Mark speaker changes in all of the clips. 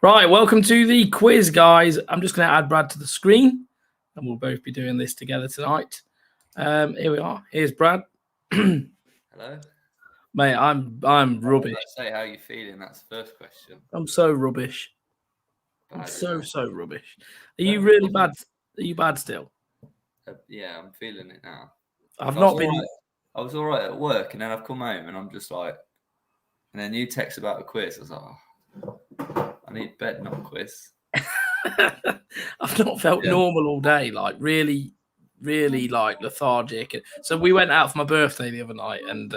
Speaker 1: Right, welcome to the quiz, guys. I'm just going to add Brad to the screen, and we'll both be doing this together tonight. Here we are. Here's Brad.
Speaker 2: Hello,
Speaker 1: Mate. I'm rubbish.
Speaker 2: Say how you feeling. That's the first question.
Speaker 1: I'm so rubbish.
Speaker 2: Bad,
Speaker 1: so rubbish. Are you really bad? Are you bad still?
Speaker 2: Yeah, I'm feeling it now.
Speaker 1: I've not been.
Speaker 2: I was all right at work, and then I've come home, and I'm just like, and then you text about the quiz. I was like, oh, I need bed, not a quiz.
Speaker 1: I've not felt normal all day. Like really like lethargic. So we went out for my birthday the other night, and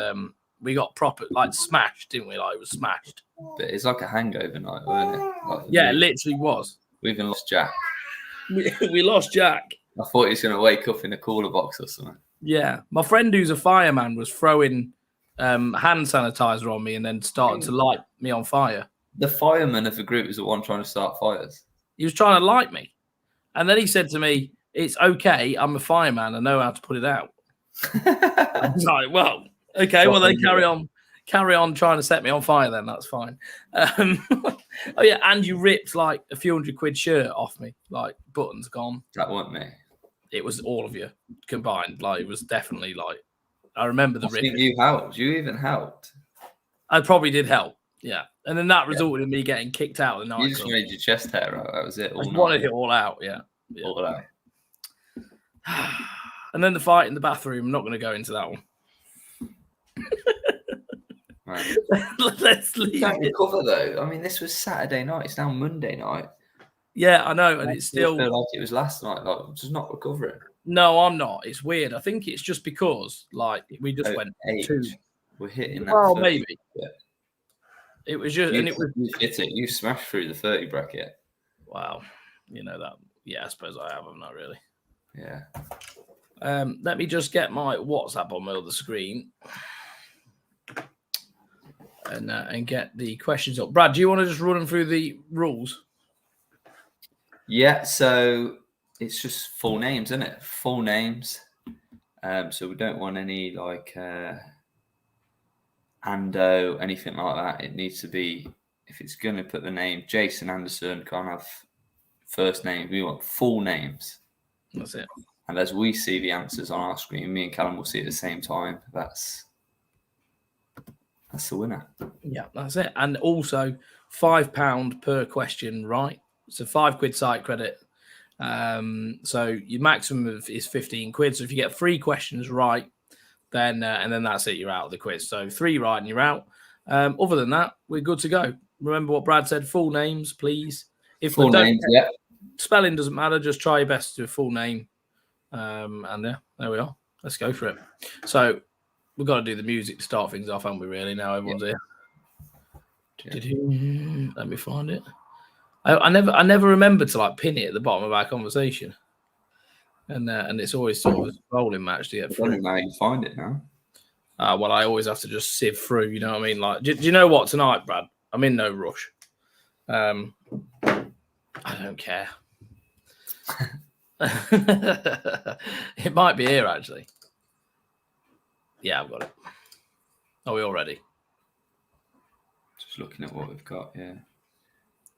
Speaker 1: we got proper like smashed, didn't we? Like it was smashed.
Speaker 2: But it's like a hangover night, wasn't it? Like,
Speaker 1: yeah, it literally was.
Speaker 2: We even lost Jack.
Speaker 1: We lost Jack.
Speaker 2: I thought he was going to wake up in a cooler box or something.
Speaker 1: Yeah, my friend who's a fireman was throwing hand sanitizer on me and then started to light me on fire.
Speaker 2: The fireman of the group was the one trying to start fires.
Speaker 1: He was trying to light me, and then he said to me, "It's okay. I'm a fireman. I know how to put it out." I was like, "Well, okay. Well, then carry on trying to set me on fire. Then that's fine." Oh yeah, and you ripped like a few £100 shirt off me, like buttons gone.
Speaker 2: That wasn't me.
Speaker 1: It was all of you combined. Like it was definitely like I remember the ripping.
Speaker 2: You helped. You even helped.
Speaker 1: I probably did help. Yeah, and then that resulted in me getting kicked out of the night.
Speaker 2: You just made your chest hair out. That was it.
Speaker 1: I wanted it all out. Yeah.
Speaker 2: All out.
Speaker 1: And then the fight in the bathroom. I'm not going to go into that one.
Speaker 2: Right.
Speaker 1: Let's leave.
Speaker 2: Can't recover though. I mean, this was Saturday night. It's now Monday night.
Speaker 1: Yeah, I know, and it's still
Speaker 2: feel like it was last night. Like, I'm just not recovering.
Speaker 1: No, I'm not. It's weird. I think it's just because, like, we just went too.
Speaker 2: We're hitting that.
Speaker 1: Well, maybe.
Speaker 2: Yeah.
Speaker 1: It was just,
Speaker 2: you hit it. You smashed through the 30 bracket.
Speaker 1: Wow, you know that. Yeah, I suppose I have. I'm not really.
Speaker 2: Yeah.
Speaker 1: Let me just get my WhatsApp on my other screen. And get the questions up. Brad, do you want to just run them through the rules?
Speaker 2: Yeah, so it's just full names, isn't it? Full names. So we don't want any like Ando, anything like that. It needs to be, if it's going to put the name Jason Anderson, can't have first name. We want full names.
Speaker 1: That's it.
Speaker 2: And as we see the answers on our screen, me and Callum will see at the same time. That's the winner.
Speaker 1: Yeah, that's it. And also £5 per question, right? So £5 site credit. So your maximum is 15 quid. So if you get 3 questions right, then and then that's it. You're out of the quiz. So 3 right and you're out. Other than that, we're good to go. Remember what Brad said. Full names, please. If
Speaker 2: full names, yeah.
Speaker 1: Spelling doesn't matter. Just try your best to do a full name. And yeah, there we are. Let's go for it. So we've got to do the music to start things off, haven't we? Really? Now everyone's here. Yeah. Let me find it. I never remember to like pin it at the bottom of our conversation, and it's always sort of a rolling match to get through.
Speaker 2: I don't know how you find it now.
Speaker 1: Well, I always have to just sieve through. You know what I mean? Like, do you know what tonight, Brad? I'm in no rush. I don't care. It might be here actually. Yeah, I've got it. Are we all ready?
Speaker 2: Just looking at what we've got. Yeah.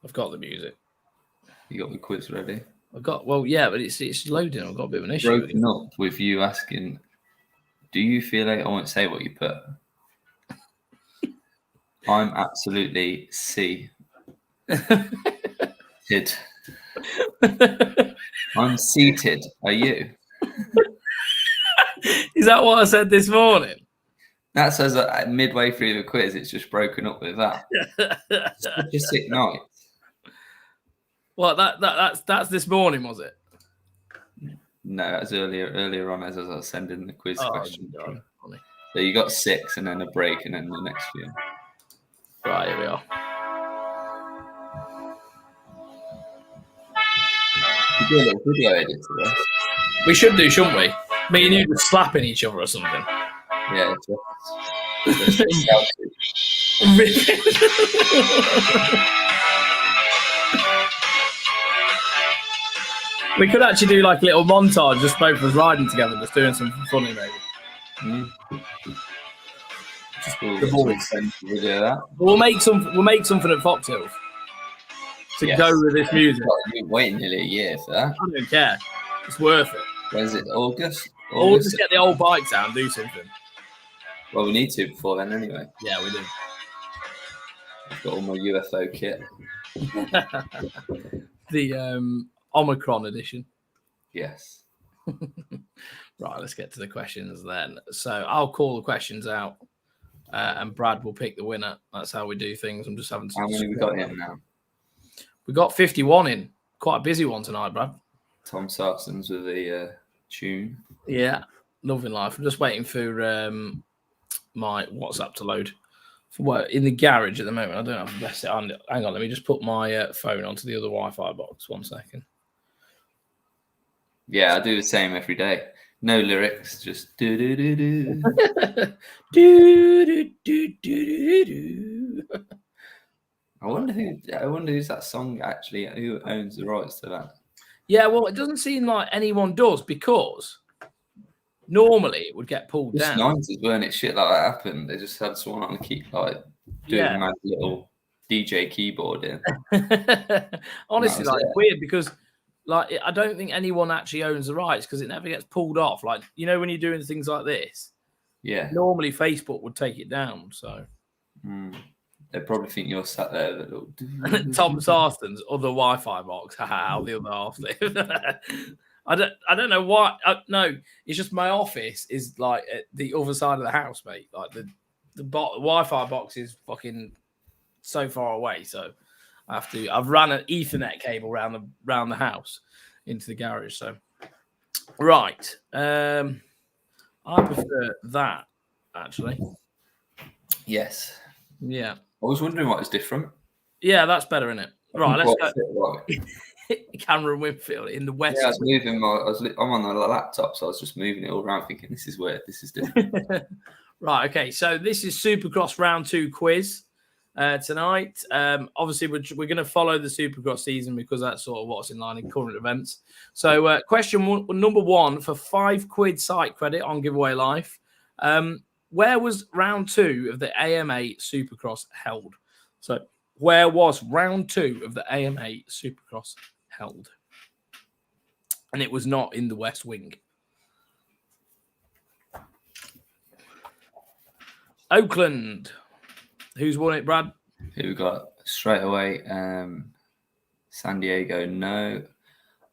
Speaker 1: I've got the music.
Speaker 2: You got the quiz ready?
Speaker 1: Yeah, but it's loading. I've got a bit of an issue.
Speaker 2: Broken up with you asking, do you feel like I won't say what you put? I'm absolutely seated. I'm seated. Are you?
Speaker 1: Is that what I said this morning?
Speaker 2: That says midway through the quiz, it's just broken up with that. Such a sick night.
Speaker 1: Well, that's this morning, was it?
Speaker 2: No, that's earlier on as I was sending the quiz question.
Speaker 1: God.
Speaker 2: So you got 6 and then a break and then the next few.
Speaker 1: Right, here we are.
Speaker 2: You do a little video edit to this.
Speaker 1: We should do, shouldn't we? Me and you just slapping each other or something.
Speaker 2: Yeah,
Speaker 1: we could actually do like a little montage, just both of us riding together, just doing something funny, maybe.
Speaker 2: We'll make something at Fox Hills.
Speaker 1: to go with this music.
Speaker 2: You've been waiting nearly a year for that.
Speaker 1: I don't care. It's worth it.
Speaker 2: When's it? August?
Speaker 1: Or just get the old bikes out and do something.
Speaker 2: Well, we need to before then anyway.
Speaker 1: Yeah, we do.
Speaker 2: I've got all my UFO kit.
Speaker 1: The Omicron edition.
Speaker 2: Yes.
Speaker 1: Right, let's get to the questions then. So I'll call the questions out, and Brad will pick the winner. That's how we do things. I'm just having to.
Speaker 2: How many we got in now?
Speaker 1: We got 51 in. Quite a busy one tonight, Brad.
Speaker 2: Tom Sarson's with the tune.
Speaker 1: Yeah, loving life. I'm just waiting for my WhatsApp to load. Well, in the garage at the moment, I don't have the best. Hang on, let me just put my phone onto the other Wi-Fi box. 1 second.
Speaker 2: Yeah, I do the same every day. No lyrics, just do do do do.
Speaker 1: Do do do do do.
Speaker 2: I wonder who's that song actually. Who owns the rights to that?
Speaker 1: Yeah, well, it doesn't seem like anyone does because normally it would get pulled down.
Speaker 2: 90s, weren't it? Shit like that happened. They just had someone on the key, like doing a mad little DJ keyboard in.
Speaker 1: Honestly, like it's weird because like I don't think anyone actually owns the rights because it never gets pulled off. Like when you're doing things like this, normally Facebook would take it down. So
Speaker 2: they probably think you're sat there with a little
Speaker 1: Tom Sarston's other Wi-Fi box. How the other half live. I don't know why. No, it's just my office is like at the other side of the house, mate. Like the Wi-Fi box is fucking so far away. So I've ran an Ethernet cable round the house into the garage. So right, I prefer that actually.
Speaker 2: Yes.
Speaker 1: Yeah.
Speaker 2: I was wondering what was different.
Speaker 1: Yeah, that's better, isn't it? Right, let's go. Cameron Winfield in the West.
Speaker 2: Yeah, I was moving I'm on the laptop, so I was just moving it all around thinking, this is weird, this is different.
Speaker 1: Right, okay. So this is Supercross round 2 quiz tonight. Obviously, we're going to follow the Supercross season because that's sort of what's in line in current events. So question number 1 for £5 site credit on Giveaway Life. Where was round 2 of the AMA Supercross held? So where was round 2 of the AMA Supercross held? And it was not in the West Wing. Oakland. Who's won it, Brad?
Speaker 2: Who we got straight away? San Diego, no.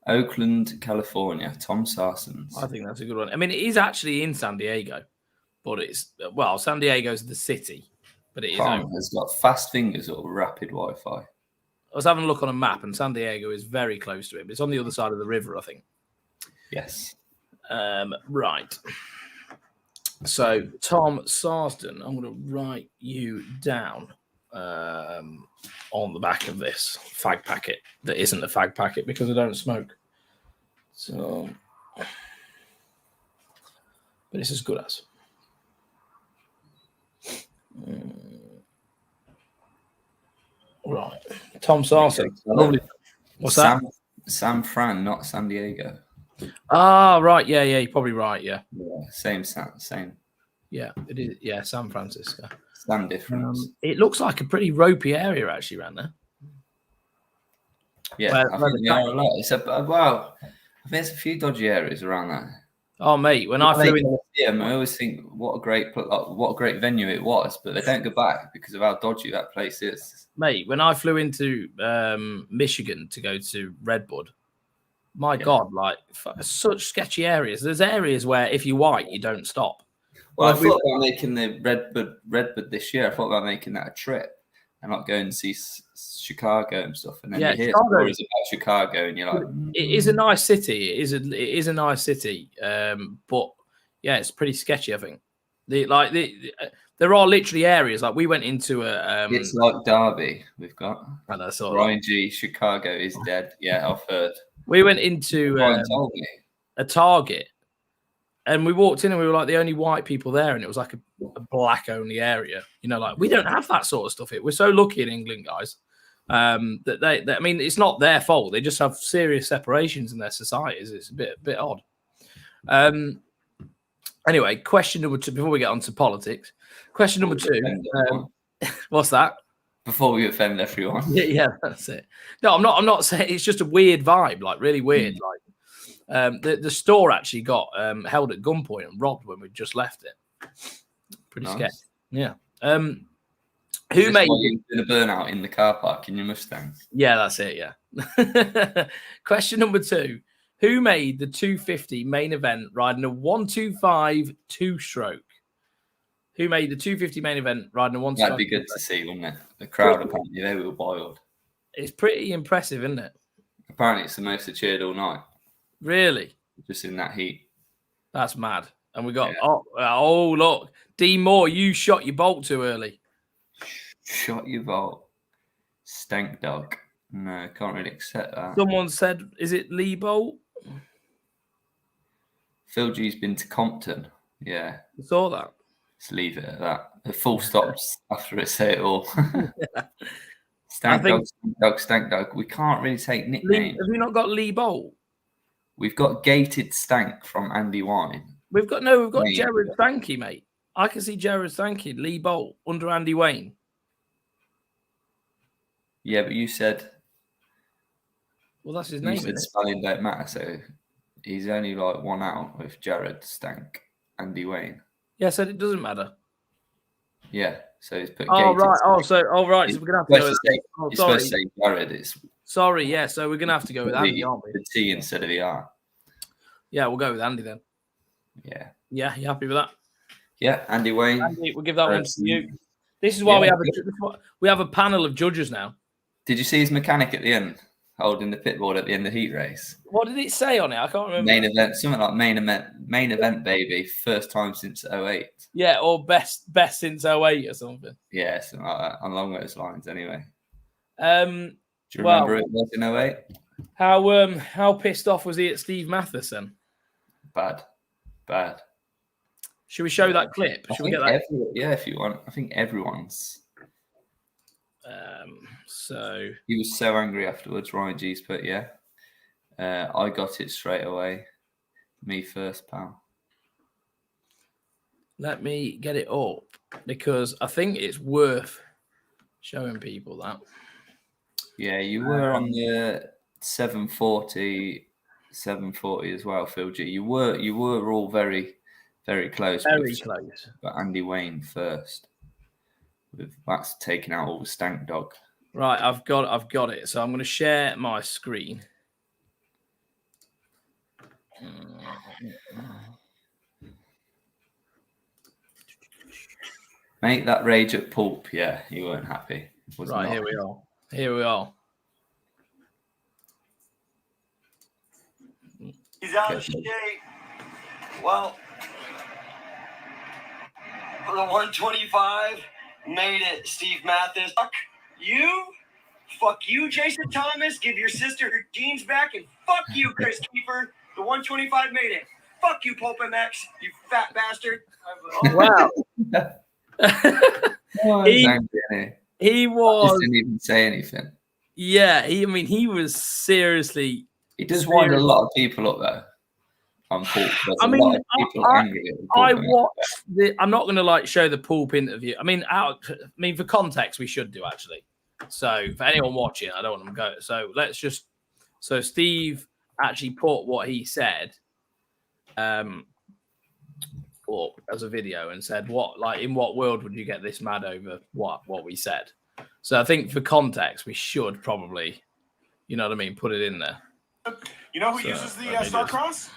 Speaker 2: Oakland, California, Tom Sarson's.
Speaker 1: I think that's a good one. I mean, it is actually in San Diego, but San Diego's the city, but it is.
Speaker 2: It's got fast fingers or rapid Wi-Fi.
Speaker 1: I was having a look on a map, and San Diego is very close to it. But it's on the other side of the river, I think.
Speaker 2: Yes.
Speaker 1: Right. So, Tom Sarston, I'm going to write you down on the back of this fag packet that isn't a fag packet because I don't smoke. So, but it's as good as. Right. Tom Sarston. What's that?
Speaker 2: San Fran, not San Diego.
Speaker 1: Ah, right. Yeah, you're probably right. Yeah.
Speaker 2: Same.
Speaker 1: Yeah, it is. Yeah, San Francisco.
Speaker 2: Some difference.
Speaker 1: It looks like a pretty ropey area actually around there.
Speaker 2: Yeah, I think there are a lot. I think there's a few dodgy areas around that.
Speaker 1: Oh, mate, when I flew in,
Speaker 2: I always think what a great venue it was, but they don't go back because of how dodgy that place is.
Speaker 1: Mate, when I flew into Michigan to go to Redbud, my God, like such sketchy areas. There's areas where if you're white, you don't stop.
Speaker 2: Well, I thought about making the Redbud this year. I thought about making that a trip and not going to see Chicago and stuff. And then you hear stories about Chicago, and you're like,
Speaker 1: it is a nice city. It is a nice city. But yeah, it's pretty sketchy. I think there are literally areas like we went into a.
Speaker 2: It's like Derby. We've got
Speaker 1: Ryan
Speaker 2: G. Chicago is dead. Yeah, I've heard.
Speaker 1: We went into a Target. And we walked in and we were like the only white people there. And it was like a black only area. Like we don't have that sort of stuff here. We're so lucky in England, guys, that they I mean, it's not their fault. They just have serious separations in their societies. It's a bit odd. Anyway, question number 2, before we get on to politics. Question number 2. What's that?
Speaker 2: Before we offend everyone.
Speaker 1: Yeah, that's it. No, I'm not saying it's just a weird vibe, like really weird. Like the store actually got held at gunpoint and robbed when we just left it. Pretty scary. Yeah. Who made
Speaker 2: you in a burnout in the car park in your Mustang?
Speaker 1: Yeah, that's it. Yeah. Question number 2. Who made the 250 main event riding a 125 2-stroke? Who made the 250 main event riding a 125?
Speaker 2: That'd be good to see, wouldn't it? The crowd, apparently, they were wild.
Speaker 1: It's pretty impressive, isn't it?
Speaker 2: Apparently, it's the most they cheered all night.
Speaker 1: Really?
Speaker 2: Just in that heat.
Speaker 1: That's mad. And we got, oh, look. D. Moore, you shot your bolt too early.
Speaker 2: Shot your bolt. Stank dog. No, can't really accept that.
Speaker 1: Someone said, is it Lee Bolt?
Speaker 2: Phil G's been to Compton. Yeah.
Speaker 1: I saw that.
Speaker 2: Let's leave it at that. The full stops after it say it all. Stank dog. We can't really take nicknames.
Speaker 1: Have you not got Lee Bolt?
Speaker 2: We've got Gated Stank from Andy Wine.
Speaker 1: We've got Jared Stanky, mate. I can see Jared Stanky, Lee Bolt, under Andy Wayne.
Speaker 2: Yeah, but you said...
Speaker 1: Well, that's his name.
Speaker 2: You said spelling don't matter, so he's only like one out with Jared Stank, Andy Wayne.
Speaker 1: Yeah, I said it doesn't matter.
Speaker 2: Yeah, so he's put.
Speaker 1: Oh right. So we're gonna have to go with.
Speaker 2: You're supposed to say Jared.
Speaker 1: Sorry, yeah. So we're gonna have to go with Andy, aren't we?
Speaker 2: The T instead of the R.
Speaker 1: Yeah, we'll go with Andy then.
Speaker 2: Yeah.
Speaker 1: Yeah, you happy with that?
Speaker 2: Yeah, Andy Wayne.
Speaker 1: Andy, we'll give that one to you. This is why we have a panel of judges now.
Speaker 2: Did you see his mechanic at the end? Holding the pit board at the end of the heat race.
Speaker 1: What did it say on it? I can't remember.
Speaker 2: Main event, something like main event, baby. First time since 08.
Speaker 1: Yeah, or best since 08 or something.
Speaker 2: Yeah, something like that. Along those lines, anyway.
Speaker 1: Do you
Speaker 2: remember it was in 08?
Speaker 1: How pissed off was he at Steve Matheson?
Speaker 2: Bad.
Speaker 1: Should we show that clip? Should we get that?
Speaker 2: Yeah, if you want. I think everyone's.
Speaker 1: So
Speaker 2: he was so angry afterwards, Ryan G's, but yeah, I got it straight away. Me first, pal.
Speaker 1: Let me get it up because I think it's worth showing people that.
Speaker 2: Yeah, you were on the 740 as well, Phil G. You were all very, very close.
Speaker 1: Very close.
Speaker 2: But Andy Wayne first. That's taking out all the stank dog.
Speaker 1: Right, I've got it. So I'm going to share my screen.
Speaker 2: Mate, that rage at Pulp, yeah, you weren't happy.
Speaker 1: Right, here we are.
Speaker 3: He's out of shape. Well, for the 125, made it, Steve Mathis. Fuck you, Jason Thomas. Give your sister her jeans back, and fuck you, Chris Kiefer. The 125 made it. Fuck you, Pulp MX, you fat bastard.
Speaker 1: Wow. He was.
Speaker 2: Just didn't even say anything.
Speaker 1: Yeah, he was seriously.
Speaker 2: He does wind a lot of people up there. On Pulp.
Speaker 1: I watched the. I'm not going to show the Pulp interview. For context, we should do actually. So for anyone watching, I don't want them to go. So let's just. So Steve actually put what he said, up as a video and said, in what world would you get this mad over what we said? So I think for context, we should probably, put it in there.
Speaker 4: You know who uses the Supercross?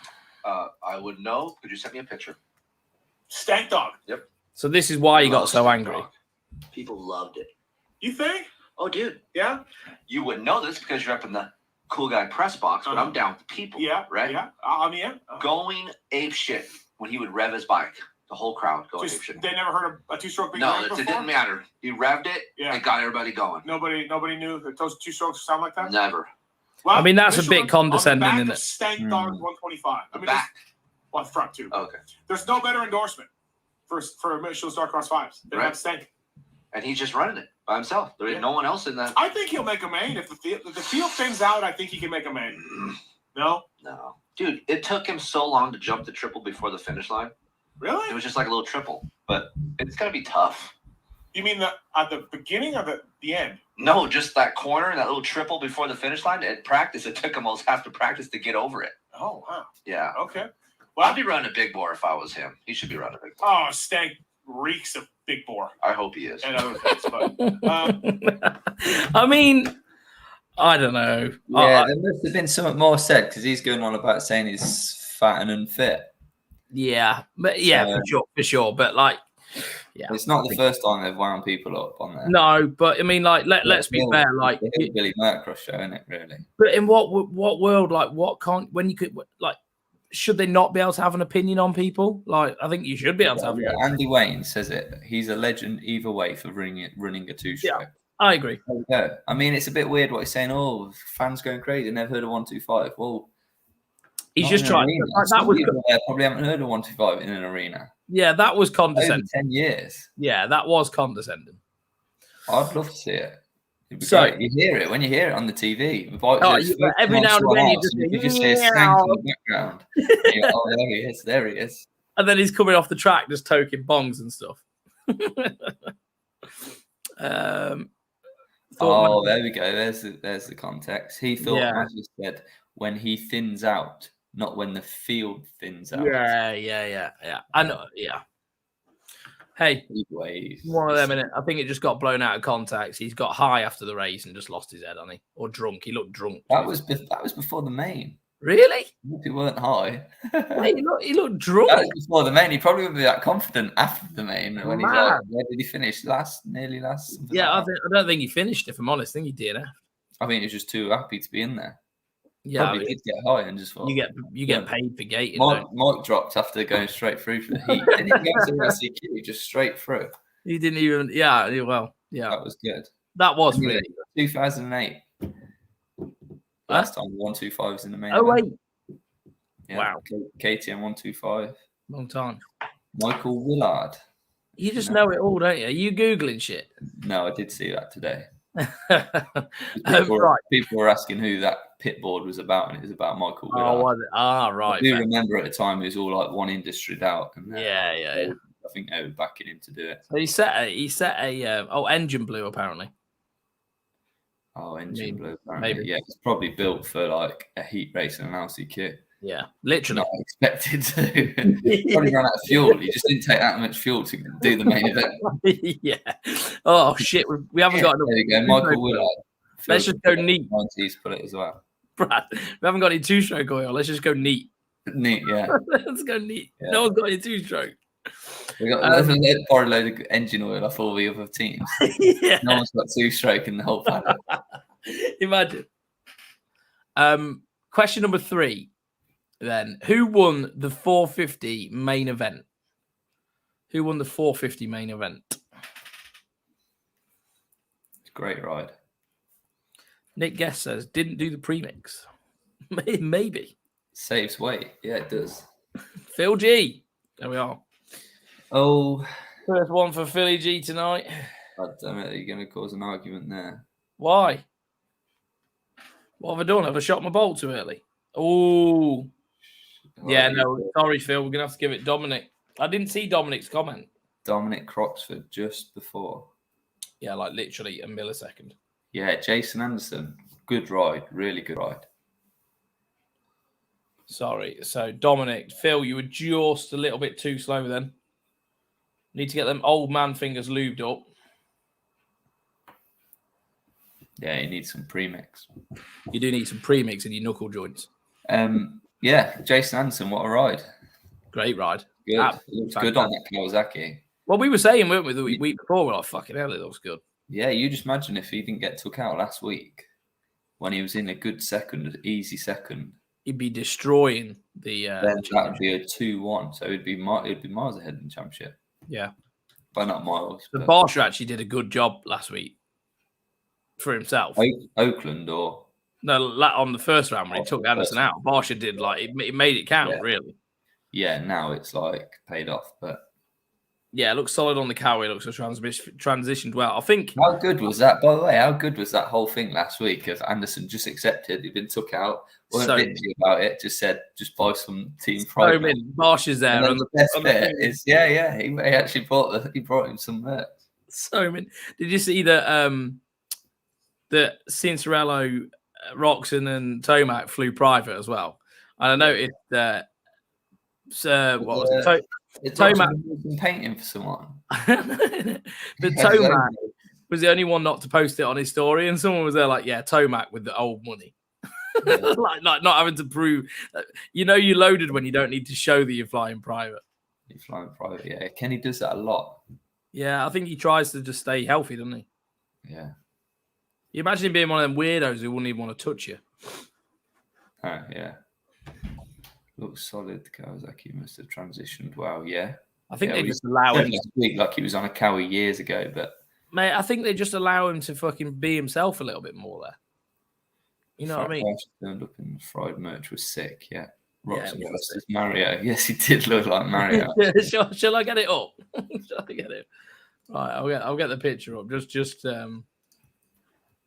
Speaker 5: I would know. Could you send me a picture?
Speaker 4: Stank dog.
Speaker 5: Yep.
Speaker 1: So this is why he got so angry.
Speaker 5: People loved it.
Speaker 4: You think?
Speaker 5: Oh, dude.
Speaker 4: Yeah.
Speaker 5: You wouldn't know this because you're up in the cool guy press box, but I'm down with the people.
Speaker 4: Yeah.
Speaker 5: Right?
Speaker 4: Yeah.
Speaker 5: Going ape shit when he would rev his bike. The whole crowd going ape shit.
Speaker 4: They never heard of a two-stroke being
Speaker 5: No, it didn't matter. He revved it and got everybody going.
Speaker 4: Nobody knew that those two strokes sound like that?
Speaker 5: Never.
Speaker 4: Well,
Speaker 1: that's a bit condescending, isn't it?
Speaker 4: Stank Dog 125.
Speaker 5: Back.
Speaker 4: Well, front too.
Speaker 5: Okay.
Speaker 4: There's no better endorsement for Michelin Starcross 5s than have Stank.
Speaker 5: And he's just running it by himself. There ain't no one else in that.
Speaker 4: I think he'll make a main. If the field thins out, I think he can make a main. No?
Speaker 5: No. Dude, it took him so long to jump the triple before the finish line.
Speaker 4: Really?
Speaker 5: It was just like a little triple. But it's going to be tough.
Speaker 4: You mean at the beginning or the end?
Speaker 5: No, just that corner, that little triple before the finish line. At practice, it took him almost half the practice to get over it.
Speaker 4: Oh, wow.
Speaker 5: Yeah.
Speaker 4: Okay.
Speaker 5: Well, I'd be running a big bore if I was him. He should be running a big bore.
Speaker 4: Oh, Stank reeks of big bore.
Speaker 5: I hope he is.
Speaker 4: And other things, but
Speaker 1: I mean, I don't know.
Speaker 2: Yeah, there must have been something more said because he's going on about saying he's fat and unfit.
Speaker 1: Yeah, but yeah, for sure. But like, yeah,
Speaker 2: it's not the first time they've wound people up on there.
Speaker 1: No, but I mean, like, let's be fair. Like,
Speaker 2: Billy Murcross show, isn't it? Really.
Speaker 1: But in what world? Like, what can't when you could like? Should they not be able to have an opinion on people? Like, I think you should be able to have.
Speaker 2: Andy Wayne says it. He's a legend either way for running a two-stroke.
Speaker 1: Yeah, I agree.
Speaker 2: I mean, it's a bit weird what he's saying. Oh, fans going crazy. Never heard of 125. Well,
Speaker 1: he's just trying. That was
Speaker 2: probably haven't heard of 125 in an arena.
Speaker 1: Yeah, that was condescending.
Speaker 2: Over 10 years.
Speaker 1: Yeah, that was condescending.
Speaker 2: I'd love to see it. So you hear it when you hear it on the TV.
Speaker 1: Every now and again,
Speaker 2: you just see a stank in the background. Oh, there he is! There he is!
Speaker 1: And then he's coming off the track, just toking bongs and stuff.
Speaker 2: There we go. There's the context. He thought, as you said, when he thins out, not when the field thins out.
Speaker 1: Yeah. I know. Yeah. Hey, one of them, innit? I think it just got blown out of context. He's got high after the race and just lost his head, hasn't he? Or drunk. He looked drunk.
Speaker 2: That was before the main.
Speaker 1: Really?
Speaker 2: He weren't high.
Speaker 1: Wait, he looked drunk.
Speaker 2: That was before the main. He probably wouldn't be that confident after the main. When he's like, where did he finish? Nearly last.
Speaker 1: Yeah, I don't think he finished. If I'm honest, I think he did.
Speaker 2: I think he was just too happy to be in there.
Speaker 1: Yeah,
Speaker 2: probably did get high and just thought
Speaker 1: you get paid for gating.
Speaker 2: Mike dropped after going straight through for the heat. Didn't even go to the CQ, just straight through.
Speaker 1: He didn't even. Yeah. Well. Yeah.
Speaker 2: That was good.
Speaker 1: That was really
Speaker 2: 2008. Last time 125 was in the main.
Speaker 1: Oh wait.
Speaker 2: Yeah,
Speaker 1: wow.
Speaker 2: KTM 125.
Speaker 1: Long time.
Speaker 2: Michael Willard.
Speaker 1: You just know it all, don't you? Are you Googling shit?
Speaker 2: No, I did see that today.
Speaker 1: Right.
Speaker 2: People were asking who that pit board was about, and it was about Michael Willard.
Speaker 1: Oh, was it? Right.
Speaker 2: I do remember at the time it was all like one industry out. And
Speaker 1: yeah.
Speaker 2: I think they were backing him to do it.
Speaker 1: So he set a engine blue apparently.
Speaker 2: Oh, engine blue apparently. Maybe. Yeah, it's probably built for like a heat race and an LCQ.
Speaker 1: Yeah, literally.
Speaker 2: Not expected to. Probably ran out of fuel. He just didn't take that much fuel to do the main event.
Speaker 1: Yeah. Oh shit, we haven't got enough.
Speaker 2: There you go, Michael Willard.
Speaker 1: Let's just go neat.
Speaker 2: 90s put it as well.
Speaker 1: Brad, we haven't got any two-stroke going on. Let's just go neat.
Speaker 2: Neat, yeah.
Speaker 1: Let's go neat. Yeah. No one's got any two-stroke.
Speaker 2: We got borrowed a load of engine oil off all the other teams.
Speaker 1: Yeah.
Speaker 2: No one's got two-stroke in the whole paddock.
Speaker 1: Imagine. Question number 3. Then, who won the 450 main event? Who won the 450 main event?
Speaker 2: Great ride.
Speaker 1: Nick Guest says, didn't do the premix. Maybe.
Speaker 2: Saves weight. Yeah, it does.
Speaker 1: Phil G. There we are.
Speaker 2: Oh.
Speaker 1: First one for Philly G tonight.
Speaker 2: God damn it, you're going to cause an argument there.
Speaker 1: Why? What have I done? Have I shot my bolt too early? Oh. Yeah, no, sorry, Phil. We're going to have to give it Dominic. I didn't see Dominic's comment.
Speaker 2: Dominic Croxford just before.
Speaker 1: Yeah, like literally a millisecond.
Speaker 2: Yeah, Jason Anderson. Good ride. Really good ride.
Speaker 1: Sorry. So, Dominic, Phil, you were just a little bit too slow then. Need to get them old man fingers lubed up.
Speaker 2: Yeah, you need some premix.
Speaker 1: You do need some premix in your knuckle joints.
Speaker 2: Yeah, Jason Anderson, what a ride.
Speaker 1: Great ride.
Speaker 2: Good. It looks good on that Kawasaki.
Speaker 1: Well, we were saying, weren't we, the week before, we're like, fucking hell, it looks good.
Speaker 2: Yeah, you just imagine if he didn't get took out last week when he was in a good second, easy second.
Speaker 1: He'd be destroying the
Speaker 2: then that would be a 2-1, so it'd be miles ahead in the championship.
Speaker 1: Yeah.
Speaker 2: But not miles.
Speaker 1: The Barsha actually did a good job last week for himself.
Speaker 2: Oakland or...
Speaker 1: No, on the first round when he took Anderson out, Barsha did it made it count, really.
Speaker 2: Yeah, now it's like paid off, but
Speaker 1: yeah, it looks solid on the cow. It looks transitioned well. I think.
Speaker 2: How good was that? By the way, how good was that whole thing last week? If Anderson just accepted, he'd been took out, weren't bitchy about it, just said, just buy some team pride.
Speaker 1: Barsha's there,
Speaker 2: and the best bit is, he actually brought him some merch.
Speaker 1: So many. Did you see that Cincerello, Roxon, and Tomac flew private as well? And I noticed that. What was it?
Speaker 2: Tomac been painting for someone.
Speaker 1: But Tomac was the only one not to post it on his story, and someone was there like, "Yeah, Tomac with the old money." like not having to prove, you loaded when you don't need to show that you're flying private.
Speaker 2: You're flying private, yeah. Kenny does that a lot.
Speaker 1: Yeah, I think he tries to just stay healthy, doesn't he?
Speaker 2: Yeah.
Speaker 1: You imagine him being one of them weirdos who wouldn't even want to touch you.
Speaker 2: Oh, yeah. Looks solid. Kawasaki must have transitioned well, yeah.
Speaker 1: I think they just allow him
Speaker 2: to speak like he was on a Cowie years ago, but
Speaker 1: mate, I think they just allow him to fucking be himself a little bit more there. You know what I mean?
Speaker 2: Turned up in fried merch was sick, yeah. Roxon versus Mario. Yes, he did look like Mario.
Speaker 1: Shall I get it up? Shall I get it? Right, I'll get the picture up. Just for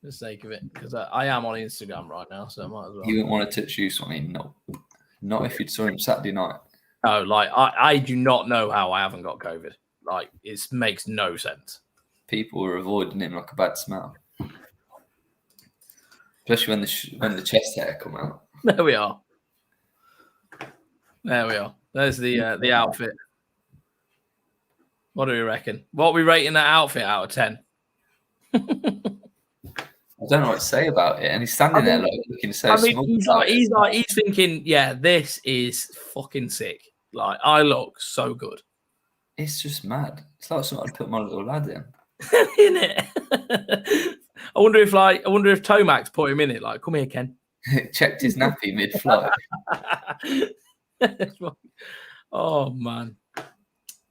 Speaker 1: the sake of it, because I am on Instagram right now, so I might as well.
Speaker 2: You wouldn't want to touch you, Sonny? No, not if you saw him Saturday night.
Speaker 1: No, like I do not know how I haven't got COVID. Like it makes no sense.
Speaker 2: People were avoiding him like a bad smell, especially when the chest hair come out.
Speaker 1: There we are. There's the outfit. What do we reckon? What are we rating that outfit out of 10?
Speaker 2: I don't know what to say about it. And he's standing there looking so smug.
Speaker 1: He's thinking, yeah, this is fucking sick. Like, I look so good.
Speaker 2: It's just mad. It's like something I'd put my little lad in.
Speaker 1: In it. I wonder if Tomac's put him in it. Like, come here, Ken.
Speaker 2: Checked his nappy mid-flight.
Speaker 1: Oh man.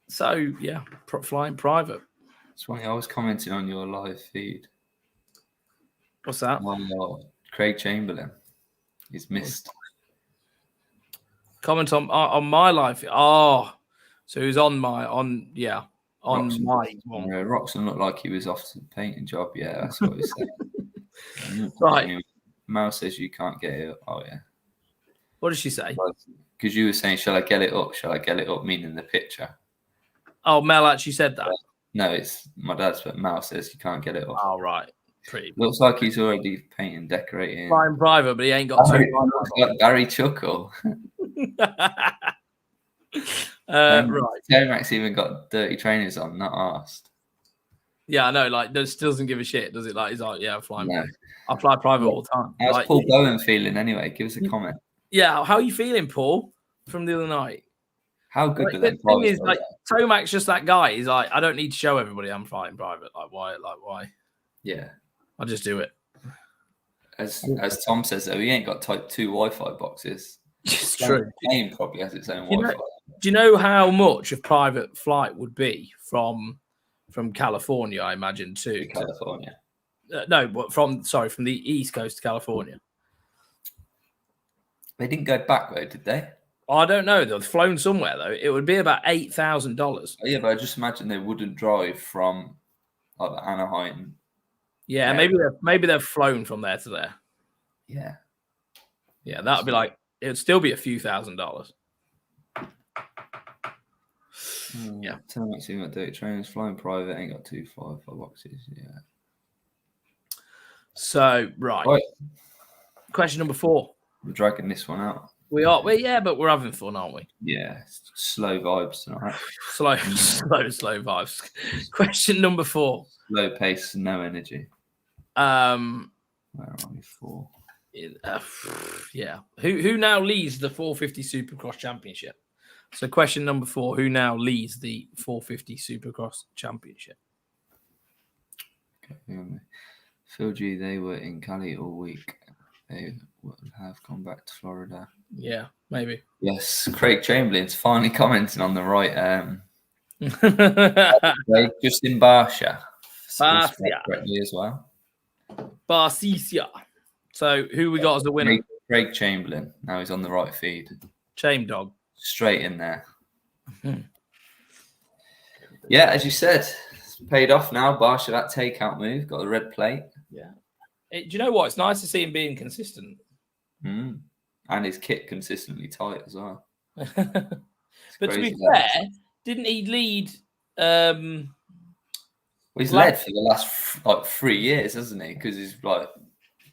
Speaker 1: So yeah, flying private.
Speaker 2: That's why I was commenting on your live feed.
Speaker 1: What's that?
Speaker 2: Craig Chamberlain. He's missed.
Speaker 1: Comment on my live. Oh, so he was on my one.
Speaker 2: Roxon looked like he was off to the painting job. Yeah, that's what he said.
Speaker 1: Right.
Speaker 2: Mal says you can't get it. Oh yeah.
Speaker 1: What did she say?
Speaker 2: Because you were saying, shall I get it up? Shall I get it up? Meaning the picture.
Speaker 1: Oh, Mel actually said that.
Speaker 2: No, it's my dad's, but Mal says you can't get it up.
Speaker 1: Oh, right. Pretty.
Speaker 2: Looks like he's already painting, decorating.
Speaker 1: Flying private, but he ain't got two.
Speaker 2: Like Barry Chuckle.
Speaker 1: Right.
Speaker 2: Tomac's even got dirty trainers on, not asked.
Speaker 1: Yeah, I know. Like, still doesn't give a shit, does it? Like, he's like, yeah, I'm flying. No. I fly private all the time.
Speaker 2: How's
Speaker 1: like,
Speaker 2: Paul Bowen feeling anyway? Give us a comment.
Speaker 1: Yeah, how are you feeling, Paul, from the other night?
Speaker 2: How good
Speaker 1: the thing is, like, Tomac's just that guy. He's like, I don't need to show everybody I'm flying private. Like, why?
Speaker 2: Yeah.
Speaker 1: I'll just do it.
Speaker 2: As Tom says, though, he ain't got type 2 Wi-Fi boxes.
Speaker 1: It's true.
Speaker 2: The plane probably has its own Wi-Fi.
Speaker 1: Do you know how much a private flight would be from California, I imagine, to
Speaker 2: California?
Speaker 1: No, but from the East Coast to California.
Speaker 2: They didn't go back, though, did they?
Speaker 1: I don't know. They've flown somewhere, though. It would be about $8,000.
Speaker 2: Yeah, but I just imagine they wouldn't drive from like Anaheim.
Speaker 1: Yeah, maybe they've flown from there to there.
Speaker 2: Yeah.
Speaker 1: Yeah, that would be like, it would still be a few $1,000s. Yeah.
Speaker 2: Tomac's even got dirty trainers, flying private, ain't got 2 Wi-Fi boxes. Yeah.
Speaker 1: So, right. Question number 4.
Speaker 2: We're dragging this one out.
Speaker 1: We are. But we're having fun, aren't we?
Speaker 2: Yeah. Slow vibes tonight.
Speaker 1: slow vibes. Question number 4.
Speaker 2: Slow pace, no energy. Where are we? 4.
Speaker 1: Yeah. Who now leads the 450 Supercross Championship? So question number 4, who now leads the 450 Supercross Championship?
Speaker 2: Okay, Phil G, they were in Cali all week. They would have gone back to Florida.
Speaker 1: Yeah, maybe.
Speaker 2: Yes, Craig Chamberlain's finally commenting on the right. Justin Barsha. Correctly as well.
Speaker 1: Barcia. So who we got as the winner?
Speaker 2: Craig Chamberlain. Now he's on the right feed.
Speaker 1: Shame dog. Straight
Speaker 2: in there. Yeah, as you said, it's paid off now. Barsha, that takeout move, got the red plate.
Speaker 1: Yeah. Do you know what? It's nice to see him being consistent.
Speaker 2: And his kit consistently tight as well.
Speaker 1: But to be fair, didn't he lead
Speaker 2: Well, he's led for the last like 3 years, hasn't he? Because he's like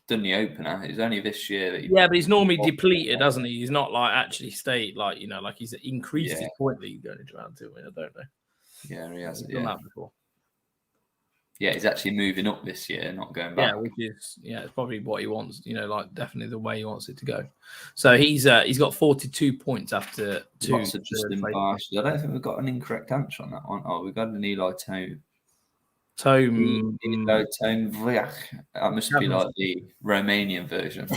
Speaker 2: done the opener. It's only this year that
Speaker 1: but he's normally depleted, hasn't he? He's not like actually stayed like like he's increased his point lead going into round 2. I don't know.
Speaker 2: Yeah, he has.
Speaker 1: He's done that before.
Speaker 2: Yeah, he's actually moving up this year, not going back.
Speaker 1: Yeah, which is it's probably what he wants. Like definitely the way he wants it to go. So he's got 42 points after 2.
Speaker 2: Lots of Justin Barsh. I don't think we've got an incorrect answer on that one. Oh, we've got an Eli Tome. Tome Vliach. That must be like the Romanian version.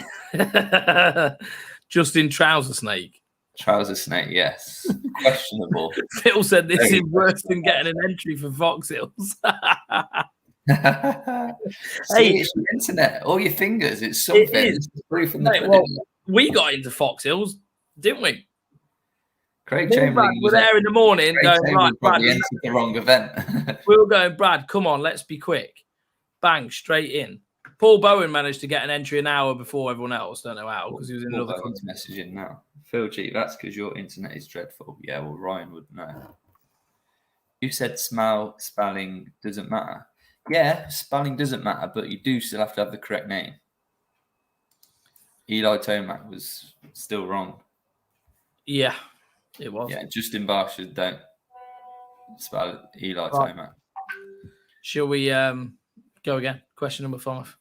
Speaker 1: Justin Trouser Snake.
Speaker 2: Trouser Snake, yes. Questionable.
Speaker 1: Phil said this is worse than getting an entry for Fox Hills.
Speaker 2: Hey, it's your internet, all your fingers. It's something. It's proof in the pudding.
Speaker 1: We got into Fox Hills, didn't we?
Speaker 2: Craig Chamberlain
Speaker 1: were there in the morning going, right, Brad,
Speaker 2: entered the wrong event.
Speaker 1: We were going, Brad, come on, let's be quick. Bang, straight in. Paul Bowen managed to get an entry an hour before everyone else. Don't know how, because he was in another country.
Speaker 2: Messaging now. Phil G, that's because your internet is dreadful. Yeah, well, Ryan would know. You said spelling doesn't matter. Yeah, spelling doesn't matter, but you do still have to have the correct name. Eli Tomac was still wrong.
Speaker 1: Yeah, it was.
Speaker 2: Yeah, Justin Barsh don't spell Eli Tomac.
Speaker 1: Shall we go again? Question number 5.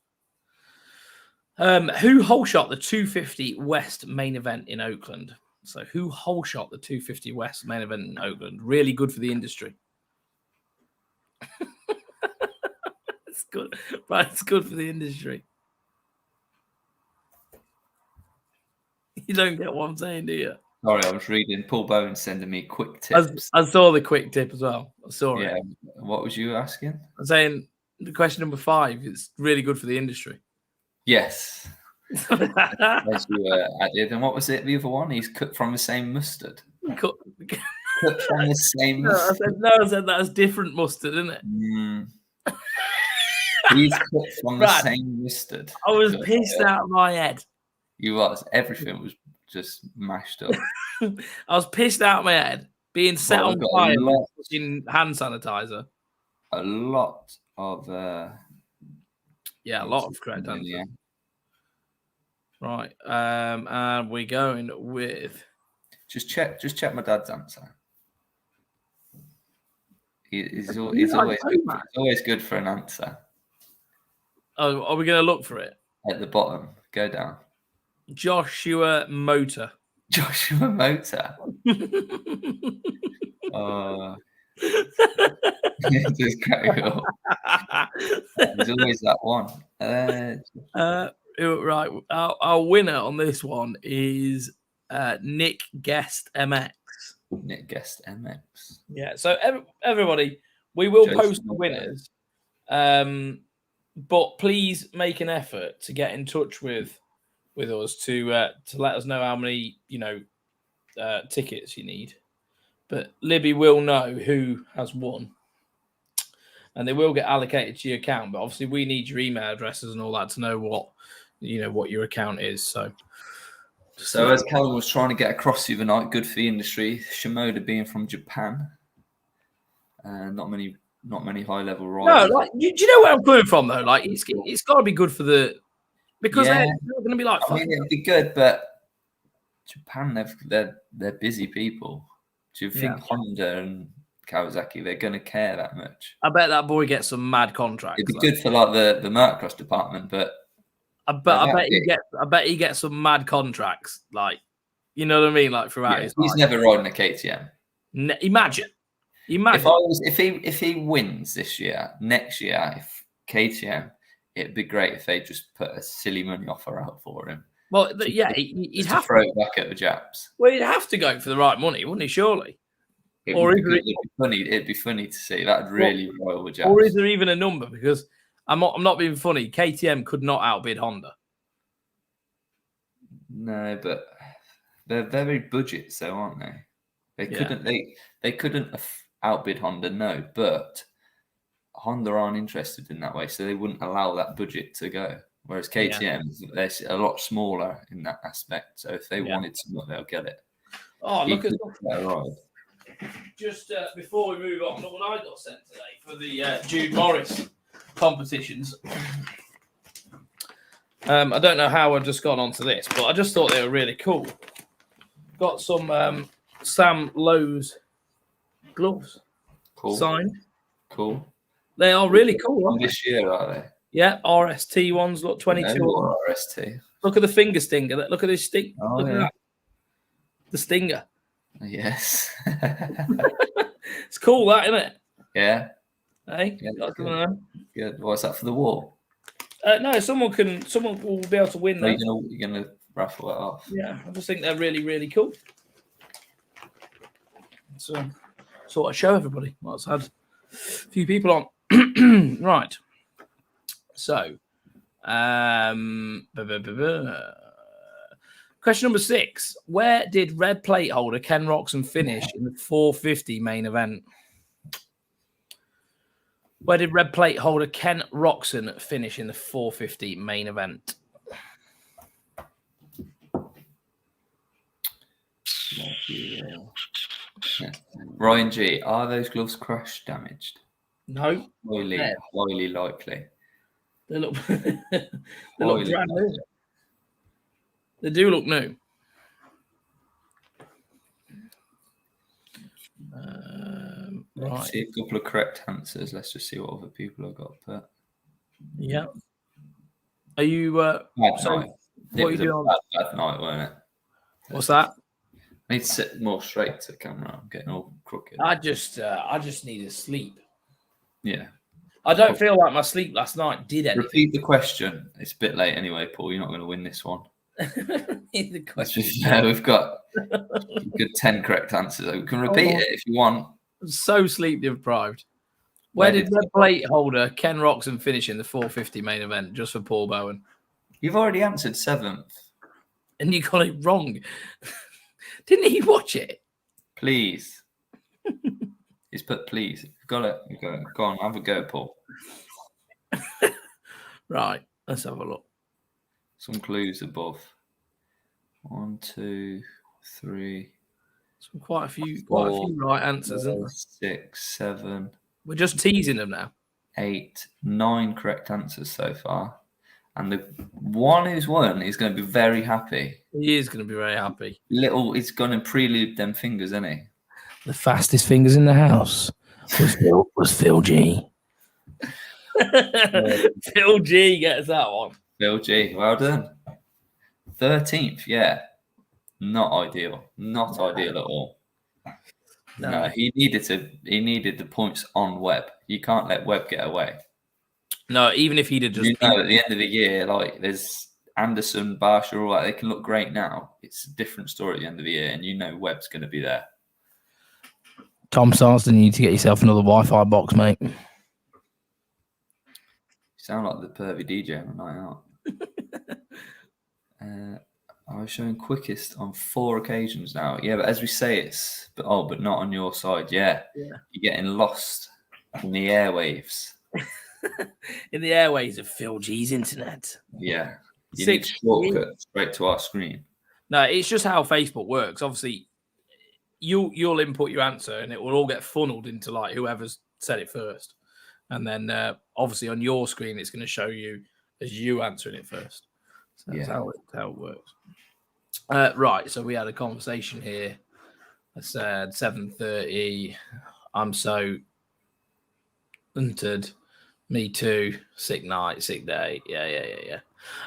Speaker 1: Who hole shot the 250 West main event in Oakland? So who hole shot the 250 West main event in Oakland? Really good for the industry. It's good. Right, it's good for the industry. You don't get what I'm saying, do you?
Speaker 2: Sorry, I was reading Paul Bowen sending me quick tips.
Speaker 1: I saw the quick tip as well. I saw it.
Speaker 2: Yeah. What was you asking?
Speaker 1: I'm saying the question number 5 is really good for the industry.
Speaker 2: Yes. As you added. And what was it? The other one? He's cut from the same mustard.
Speaker 1: Cut
Speaker 2: from the same mustard.
Speaker 1: I said that's different mustard, isn't it?
Speaker 2: He's cut from the same mustard.
Speaker 1: I was pissed out of my head.
Speaker 2: You was. Everything was just mashed up.
Speaker 1: I was pissed out of my head, being set on fire in hand sanitizer.
Speaker 2: A lot of
Speaker 1: a lot of correct answers. Yeah. Right. And we're going with
Speaker 2: just check my dad's answer. He's always good for an answer.
Speaker 1: Oh, are we going to look for it?
Speaker 2: At the bottom. Go down.
Speaker 1: Joshua Motor.
Speaker 2: Joshua Motor. Just crack up. There's always that one.
Speaker 1: Right. Our winner on this one is Nick Guest MX.
Speaker 2: Nick Guest MX.
Speaker 1: Yeah. So everybody, we will post the winners. But please make an effort to get in touch with us to let us know how many tickets you need. But Libby will know who has won, and they will get allocated to your account. But obviously, we need your email addresses and all that to know what your account is. So
Speaker 2: as Callum was trying to get across the other night, good for the industry. Shimoda being from Japan, not many high level riders. No,
Speaker 1: do you know where I'm coming from though? Like it's got to be good for the because they're going to be like.
Speaker 2: I mean, it'd be good, but Japan, they're busy people. Do you think Honda and Kawasaki they're going to care that much?
Speaker 1: I bet that boy gets some mad contracts.
Speaker 2: It'd be good for like the Motocross department, but
Speaker 1: I bet he gets some mad contracts. Like, you know what I mean? Like throughout his life.
Speaker 2: He's never riding a KTM.
Speaker 1: Imagine.
Speaker 2: If he wins this year, next year, if KTM, it'd be great if they just put a silly money offer out for him.
Speaker 1: Well, he'd have to
Speaker 2: throw it back at the Japs.
Speaker 1: Well, he'd have to go for the right money, wouldn't he? Surely.
Speaker 2: It'd be funny to see. That'd really roil the Japs.
Speaker 1: Or is there even a number? Because I'm not being funny. KTM could not outbid Honda.
Speaker 2: No, but they're very budget, though, aren't they? They couldn't outbid Honda, no, but Honda aren't interested in that way, so they wouldn't allow that budget to go. Whereas KTM, they're a lot smaller in that aspect. So if they wanted something, they'll get it.
Speaker 1: Oh, look at just before we move on, look what I got sent today for the Jude Morris competitions. I don't know how I've just gone onto this, but I just thought they were really cool. Got some Sam Lowe's gloves signed.
Speaker 2: Cool.
Speaker 1: They are really cool, aren't they?
Speaker 2: This year, are they?
Speaker 1: Yeah, RST ones. Look, 22.
Speaker 2: RST.
Speaker 1: Look at the finger stinger. Look at this stick.
Speaker 2: Oh,
Speaker 1: Look at
Speaker 2: yeah.
Speaker 1: that. The stinger.
Speaker 2: Yes.
Speaker 1: It's cool, that, isn't it?
Speaker 2: Yeah.
Speaker 1: Hey,
Speaker 2: Yeah,
Speaker 1: got to
Speaker 2: good.
Speaker 1: know.
Speaker 2: Good. What's that for the wall?
Speaker 1: No, someone will be able to win
Speaker 2: Are
Speaker 1: that.
Speaker 2: you're gonna raffle it off?
Speaker 1: Yeah, I just think they're really, really cool. So, sort of show everybody. Well, it's had a few people on. Right. So, question number 6. Where did red plate holder Ken Roxon finish in the 450 main event? Where did red plate holder Ken Roxon finish in the 450 main event?
Speaker 2: Ryan G, are those gloves crash damaged?
Speaker 1: No.
Speaker 2: Highly likely.
Speaker 1: They look, they look brand new. They do look new. Right.
Speaker 2: See a couple of correct answers. Let's just see what other people have got put.
Speaker 1: Yeah. Are you?
Speaker 2: Bad
Speaker 1: so
Speaker 2: night.
Speaker 1: what
Speaker 2: It
Speaker 1: are
Speaker 2: was
Speaker 1: you
Speaker 2: a
Speaker 1: doing?
Speaker 2: bad night, wasn't it?
Speaker 1: What's that?
Speaker 2: I need to sit more straight to the camera. I'm getting all crooked.
Speaker 1: I just need to sleep.
Speaker 2: Yeah.
Speaker 1: I don't feel like my sleep last night did anything.
Speaker 2: Repeat the question. It's a bit late anyway, Paul. You're not going to win this one.
Speaker 1: The
Speaker 2: Let's
Speaker 1: question.
Speaker 2: just, we've got a good 10 correct answers. We can repeat it if you want.
Speaker 1: I'm so sleep deprived. Where did red plate holder Ken Roxon finish in the 450 main event? Just for Paul Bowen.
Speaker 2: You've already answered 7th.
Speaker 1: And you got it wrong. Didn't he watch it?
Speaker 2: Please. He's put please. You've got it. You've got it. Go on, have a go, Paul.
Speaker 1: Right. Let's have a look.
Speaker 2: Some clues above. 1, 2, 3.
Speaker 1: Quite a few right answers, isn't there?
Speaker 2: 6, 7.
Speaker 1: We're just teasing them now.
Speaker 2: 8, 9 correct answers so far. And the one who's won is going to be very happy.
Speaker 1: He is going to be very happy.
Speaker 2: He's going to prelude them fingers, isn't he?
Speaker 1: The fastest fingers in the house was Phil G. Phil G gets that one.
Speaker 2: Phil G, well done. 13th, yeah. Not ideal. Not ideal at all. No, he needed the points on Webb. You can't let Webb get away.
Speaker 1: No, even if he'd have just...
Speaker 2: at the end of the year, like, there's Anderson, Barsha, all that. They can look great now. It's a different story at the end of the year, and Webb's going to be there.
Speaker 1: Tom Sarsden, you need to get yourself another Wi-Fi box, mate.
Speaker 2: You sound like the pervy DJ on a night out. I was showing quickest on 4 occasions now. Yeah, but as we say, but not on your side. Yeah. You're getting lost in the airwaves.
Speaker 1: In the airways of Phil G's internet.
Speaker 2: Yeah. You need shortcut straight to our screen. No,
Speaker 1: it's just how Facebook works. Obviously, you'll input your answer and it will all get funneled into like whoever's said it first. And then obviously on your screen, it's going to show you as you answering it first. So that's how it works. Right. So we had a conversation here. I said 7:30. I'm so entered. Me too. Sick night, sick day. Yeah.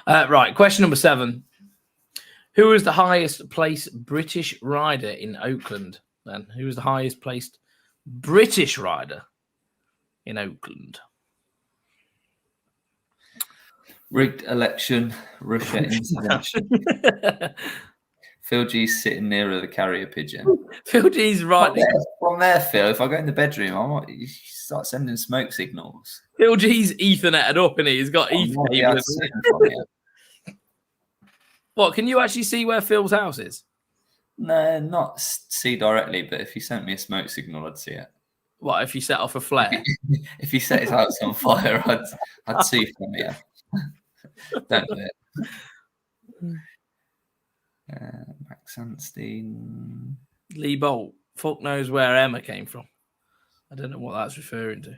Speaker 1: Right. Question number 7. Who is the highest placed British rider in Oakland? Then who is the highest placed British rider in Oakland?
Speaker 2: Rigged election, Russia intervention. Phil G's sitting nearer the carrier pigeon.
Speaker 1: Phil G's right
Speaker 2: from there, Phil. If I go in the bedroom, I might start sending smoke signals.
Speaker 1: Phil G's Ethernet up, and he's got Ethernet. What? Can you actually see where Phil's house is?
Speaker 2: No, not see directly, but if he sent me a smoke signal, I'd see it.
Speaker 1: What if you set off a flare?
Speaker 2: If he set his house on fire, I'd see from here. Don't do it. Max Sunstein.
Speaker 1: Lee Bolt. fuck knows where Emma came from. I don't know what that's referring to.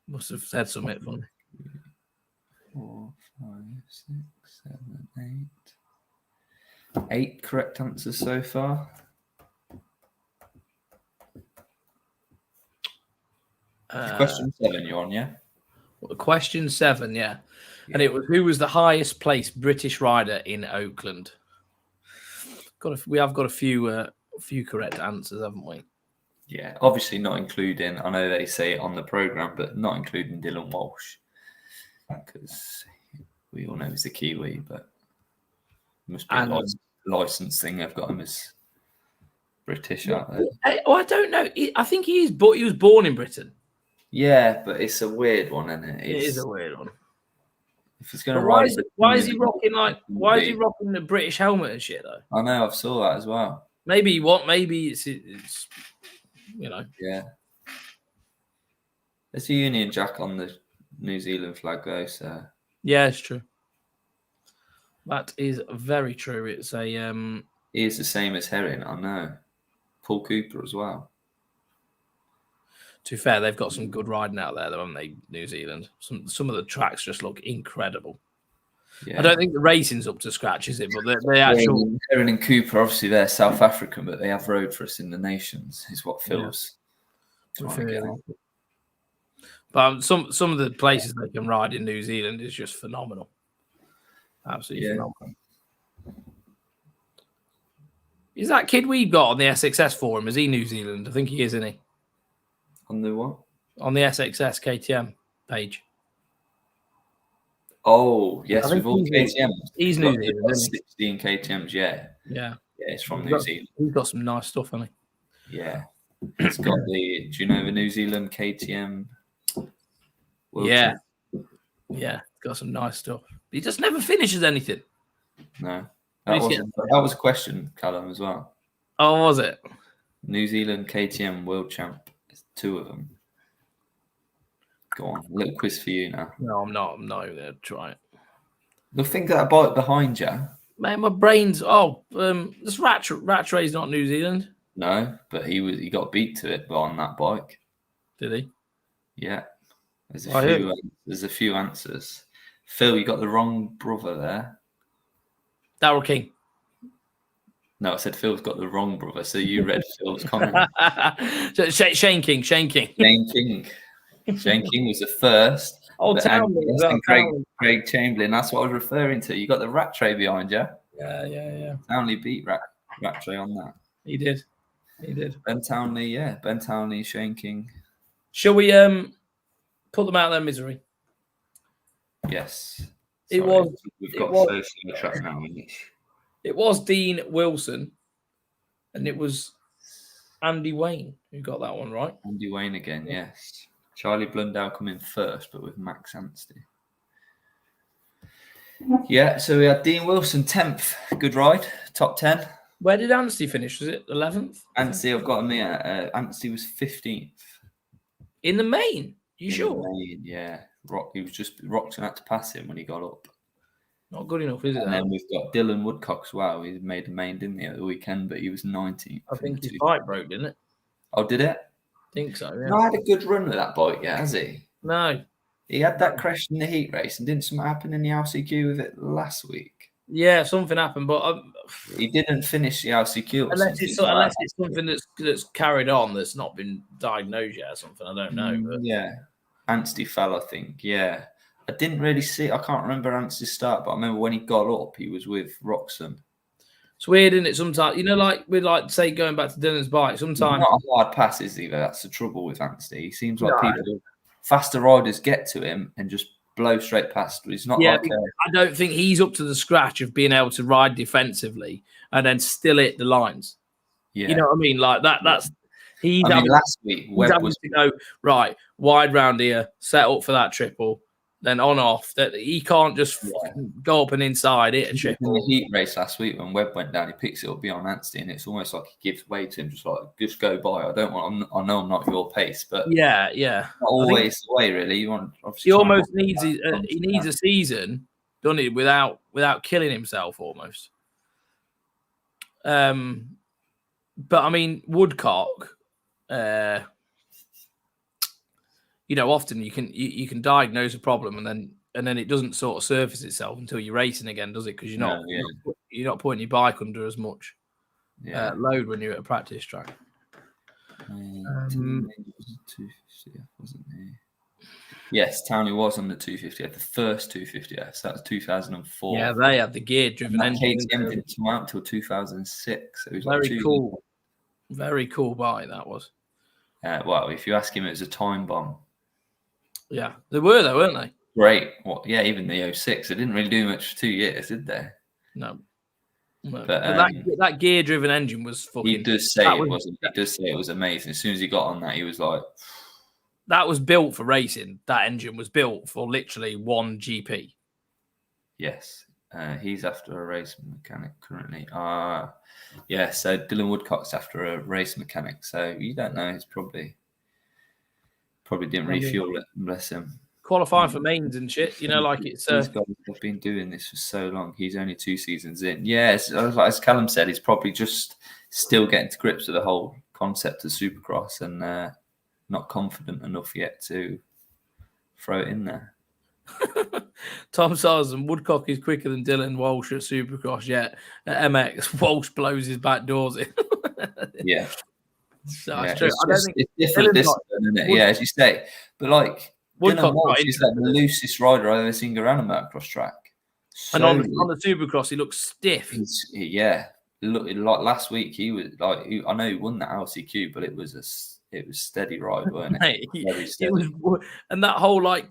Speaker 1: Must have said something funny.
Speaker 2: 4, 5, 6, 7, 8. 8 correct answers so far. Question 7 you're on, yeah?
Speaker 1: Question 7, yeah. And it was, who was the highest placed British rider in Oakland? We have got a few correct answers, haven't we?
Speaker 2: Yeah, obviously not including, I know they say it on the programme, but not including Dylan Walsh. Because we all know he's a Kiwi, but it must be a license thing. They've got him as British, aren't they?
Speaker 1: I don't know. I think he was born in Britain.
Speaker 2: Yeah, but it's a weird one, isn't it?
Speaker 1: It is a weird one.
Speaker 2: If he's going to
Speaker 1: why
Speaker 2: ride,
Speaker 1: is he rocking why is he rocking the British helmet and shit though?
Speaker 2: I know, I've saw that as well.
Speaker 1: Maybe it's you know.
Speaker 2: Yeah. There's a Union Jack on the New Zealand flag though, so
Speaker 1: yeah, it's true. That is very true. It's a
Speaker 2: he is the same as Herring, I know. Paul Cooper as well.
Speaker 1: To be fair, they've got some good riding out there, though, haven't they, New Zealand? Some of the tracks just look incredible. Yeah. I don't think the racing's up to scratch, is it? But the actual...
Speaker 2: Herring and Cooper, obviously, they're South African, but they have rode for us in the Nations, is what Phil's trying to get on.
Speaker 1: But some of the places they can ride in New Zealand is just phenomenal. Absolutely phenomenal. Is that kid we've got on the SXS forum, is he New Zealand? I think he is, isn't he?
Speaker 2: On the what?
Speaker 1: On the SXS KTM page.
Speaker 2: Oh, yes, with all KTMs.
Speaker 1: He's New Zealand,
Speaker 2: 16 KTMs, yeah.
Speaker 1: Yeah.
Speaker 2: Yeah, it's from New Zealand.
Speaker 1: He's got some nice stuff, hasn't
Speaker 2: he? Yeah. He's got do you know the New Zealand KTM?
Speaker 1: Yeah. Yeah, got some nice stuff. He just never finishes anything.
Speaker 2: No. That was a question, Callum, as well.
Speaker 1: Oh, was it?
Speaker 2: New Zealand KTM World Champ. 2 of them. Go on, a little quiz for you now.
Speaker 1: No, I'm not going to try it.
Speaker 2: Look, think of that bike behind you.
Speaker 1: Man, my brain's... this Rattray's not New Zealand.
Speaker 2: No, but he got beat to it on that bike.
Speaker 1: Did he?
Speaker 2: Yeah. There's a few answers. Phil, you got the wrong brother there.
Speaker 1: Daryl King.
Speaker 2: No, I said Phil's got the wrong brother, so you read Phil's comment.
Speaker 1: Shane King.
Speaker 2: Shane King was the first.
Speaker 1: Oh, Townley.
Speaker 2: Craig Chamberlain, that's what I was referring to. You got the Rattray behind you.
Speaker 1: Yeah.
Speaker 2: Townley beat Rattray on that.
Speaker 1: He did.
Speaker 2: Ben Townley, Shane King.
Speaker 1: Shall we put them out of their misery?
Speaker 2: Yes.
Speaker 1: We've
Speaker 2: got so few tracks now.
Speaker 1: It was Dean Wilson, and it was Andy Wayne who got that one right.
Speaker 2: Andy Wayne again, yes. Charlie Blundell coming first, but with Max Anstey. Yeah, so we had Dean Wilson 10th. Good ride, top 10.
Speaker 1: Where did Anstey finish? Was it 11th?
Speaker 2: Anstey, I've got him here. Anstey was 15th.
Speaker 1: In the main? You sure?
Speaker 2: Main, yeah. He was just Roxon had to pass him when he got up.
Speaker 1: Not good enough, is it?
Speaker 2: And then we've got Dylan Woodcock as well. He made the main, didn't he, at the weekend? But he was 19th.
Speaker 1: I think his bike broke, didn't it?
Speaker 2: Oh, did it?
Speaker 1: I think so, yeah.
Speaker 2: No, had a good run with that bike, yeah, has he?
Speaker 1: No.
Speaker 2: He had that crash in the heat race, and didn't something happen in the LCQ with it last week?
Speaker 1: Yeah, something happened, but
Speaker 2: he didn't finish the LCQ.
Speaker 1: Unless it's something that's carried on that's not been diagnosed yet or something. I don't know. But...
Speaker 2: Yeah, Anstey fell, I think. Yeah, I didn't really see. I can't remember Anstey's start, but I remember when he got up, he was with Roxon.
Speaker 1: It's weird, isn't it? Sometimes, like we'd like say going back to Dylan's bike. Sometimes
Speaker 2: not a hard pass, is he? That's the trouble with Anstey. He seems like faster riders get to him and just blow straight past. He's not I
Speaker 1: don't think he's up to the scratch of being able to ride defensively and then still hit the lines.
Speaker 2: Yeah.
Speaker 1: You know what I mean? Like that. That's
Speaker 2: last week Webb was
Speaker 1: to go right wide round here, set up for that triple, then on off. That he can't just go up and inside it and triple.
Speaker 2: In the heat race last week when Webb went down, he picks it up beyond Anstey, and it's almost like he gives way to him, just go by. I know I'm not your pace, but
Speaker 1: yeah,
Speaker 2: not always the way really. You want
Speaker 1: he almost needs he needs a season, doesn't he, without killing himself almost. But I mean, Woodcock, often you can diagnose a problem and then it doesn't sort of surface itself until you're racing again, does it? Because you're not putting your bike under as much load when you're at a practice track.
Speaker 2: 250, wasn't he? Yes, Townley was on the 250, the first 250S. That was 2004.
Speaker 1: Yeah, they had the gear-driven engine.
Speaker 2: KTM didn't come out until 2006. So it was
Speaker 1: very cool. Very cool bike that was.
Speaker 2: Well, if you ask him, it was a time bomb.
Speaker 1: Yeah, they were though, weren't they?
Speaker 2: Great. Yeah, even the 06. They didn't really do much for 2 years, did they?
Speaker 1: No. But that gear-driven engine was fucking.
Speaker 2: He does say it wasn't. He does say it was amazing. As soon as he got on that, he was like,
Speaker 1: that was built for racing. That engine was built for literally one GP.
Speaker 2: Yes. He's after a race mechanic currently. So Dylan Woodcock's after a race mechanic. So you don't know. It's probably didn't refuel it. Bless him.
Speaker 1: Qualifying for mains and shit. Like it's.
Speaker 2: These guys have been doing this for so long. He's only 2 seasons in. Yes, as Callum said, he's probably just still getting to grips with the whole concept of Supercross and not confident enough yet to throw it in there.
Speaker 1: Tom Sarson, Woodcock is quicker than Dylan Walsh at Supercross, yet at MX, Walsh blows his back doors in.
Speaker 2: Yeah.
Speaker 1: So that's true.
Speaker 2: It's different discipline, isn't it? Yeah, as you say. But like, Dylan Walsh is like the loosest rider I've ever seen go around a motocross track.
Speaker 1: And on the Supercross, he looks stiff.
Speaker 2: Look, like last week, he was like, I know he won that LCQ, but it was steady ride, wasn't it? Very steady.
Speaker 1: And that whole
Speaker 2: a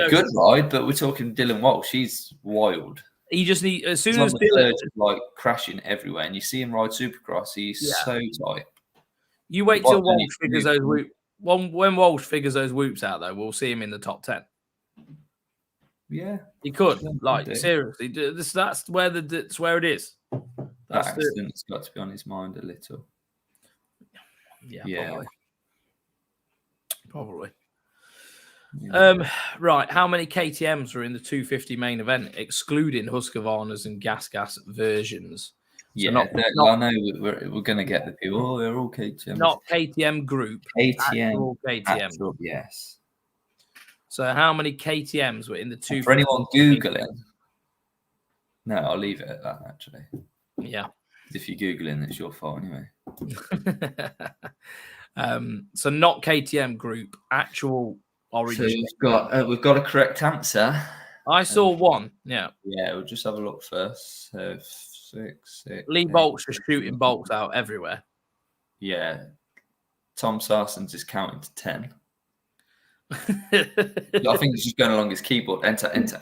Speaker 2: good ride, but we're talking Dylan Walsh. He's wild.
Speaker 1: He just needs as soon
Speaker 2: he's
Speaker 1: as Dylan
Speaker 2: like crashing everywhere, and you see him ride Supercross. He's so tight.
Speaker 1: You wait till Walsh figures those whoops. When Walsh figures those whoops out, though, we'll see him in the top 10.
Speaker 2: Yeah,
Speaker 1: he could. Seriously, that's where it is.
Speaker 2: That accident's got to be on his mind a little.
Speaker 1: Yeah. Probably.
Speaker 2: Yeah.
Speaker 1: Right. How many KTMs were in the 250 main event, excluding Husqvarna's and Gas versions? So
Speaker 2: I know we're going to get the people. Oh, they're all KTM.
Speaker 1: Not KTM group.
Speaker 2: KTM.
Speaker 1: KTM.
Speaker 2: Yes.
Speaker 1: So how many KTMs were in the 250?
Speaker 2: For anyone Googling. No, I'll leave it at that, actually.
Speaker 1: Yeah.
Speaker 2: If you're Googling, it's your fault anyway.
Speaker 1: So not KTM group, actual origin.
Speaker 2: So we've got a correct answer.
Speaker 1: I saw one. Yeah.
Speaker 2: Yeah, we'll just have a look first. So 6.
Speaker 1: Lee Bolt's just shooting bolts out everywhere.
Speaker 2: Yeah. Tom Sarson's is counting to 10. I think he's just going along his keyboard. Enter.
Speaker 1: It's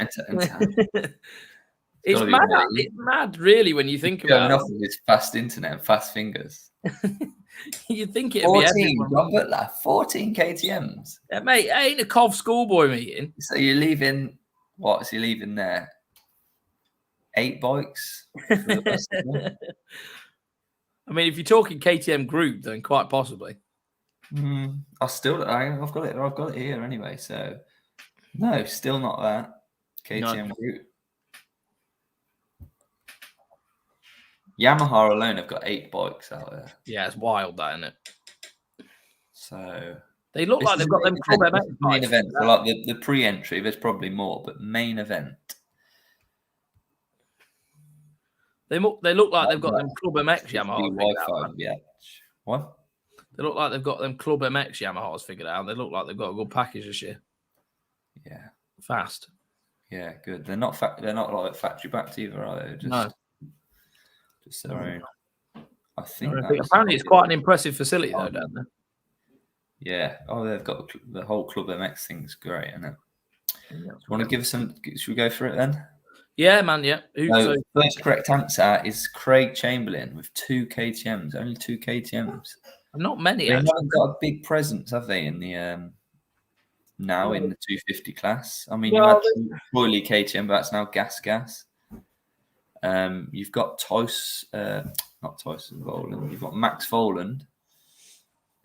Speaker 1: mad. It's mad, really, when you think about it.
Speaker 2: Going off with his fast internet and fast fingers.
Speaker 1: You think it'd be everyone.
Speaker 2: 14 KTMs.
Speaker 1: Yeah, mate, it ain't a Cov schoolboy meeting.
Speaker 2: So you're leaving, what's he leaving there? 8 bikes? For the rest of them?
Speaker 1: I mean, if you're talking KTM group, then quite possibly.
Speaker 2: I've got it here anyway. So no, still not that KTM group. Yamaha alone have got 8 bikes out there.
Speaker 1: Yeah, it's wild, that, isn't it?
Speaker 2: So
Speaker 1: they look like they've got them Club MX
Speaker 2: main event. So like the pre-entry, there's probably more, but main event.
Speaker 1: They look like they've got them Club MX Yamahas.
Speaker 2: Yeah. What?
Speaker 1: They look like they've got them Club MX Yamahas figured out. They look like they've got a good package this year.
Speaker 2: Yeah.
Speaker 1: Fast.
Speaker 2: Yeah, good. They're not like factory backed either, are they?
Speaker 1: No.
Speaker 2: Just their own. I think.
Speaker 1: Apparently, it's quite an impressive facility, though, down there.
Speaker 2: Yeah. Oh, they've got the whole Club MX thing's great, isn't it? Yeah. Do you want to give us some? Should we go for it then?
Speaker 1: Yeah, man. Yeah.
Speaker 2: First correct answer is Craig Chamberlain with 2 KTMs. Only 2 KTMs.
Speaker 1: Not many.
Speaker 2: They haven't got a big presence, have they? In the now in the 250 class. I mean, you had Doyle KTM, but that's now Gas. You've got not Tyson Voland. You've got Max Voland.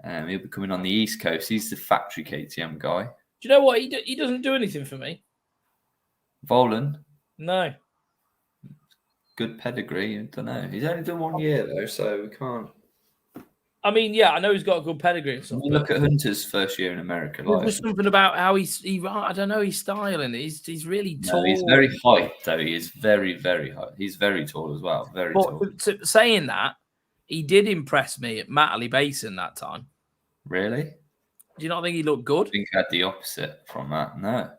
Speaker 2: He'll be coming on the East Coast. He's the factory KTM guy.
Speaker 1: Do you know what? He doesn't do anything for me.
Speaker 2: Voland?
Speaker 1: No.
Speaker 2: Good pedigree. I don't know. He's only done 1 year though, so we can't.
Speaker 1: I mean, yeah, I know he's got a good pedigree and stuff.
Speaker 2: You look at Hunter's first year in America.
Speaker 1: There's something about how I don't know, his styling. He's really tall.
Speaker 2: No, he's very height, though. He is very, very high. He's very tall as well. Very tall.
Speaker 1: Saying that, he did impress me at Matterley Basin that time.
Speaker 2: Really?
Speaker 1: Do you not think he looked good?
Speaker 2: I think I had the opposite from that. No.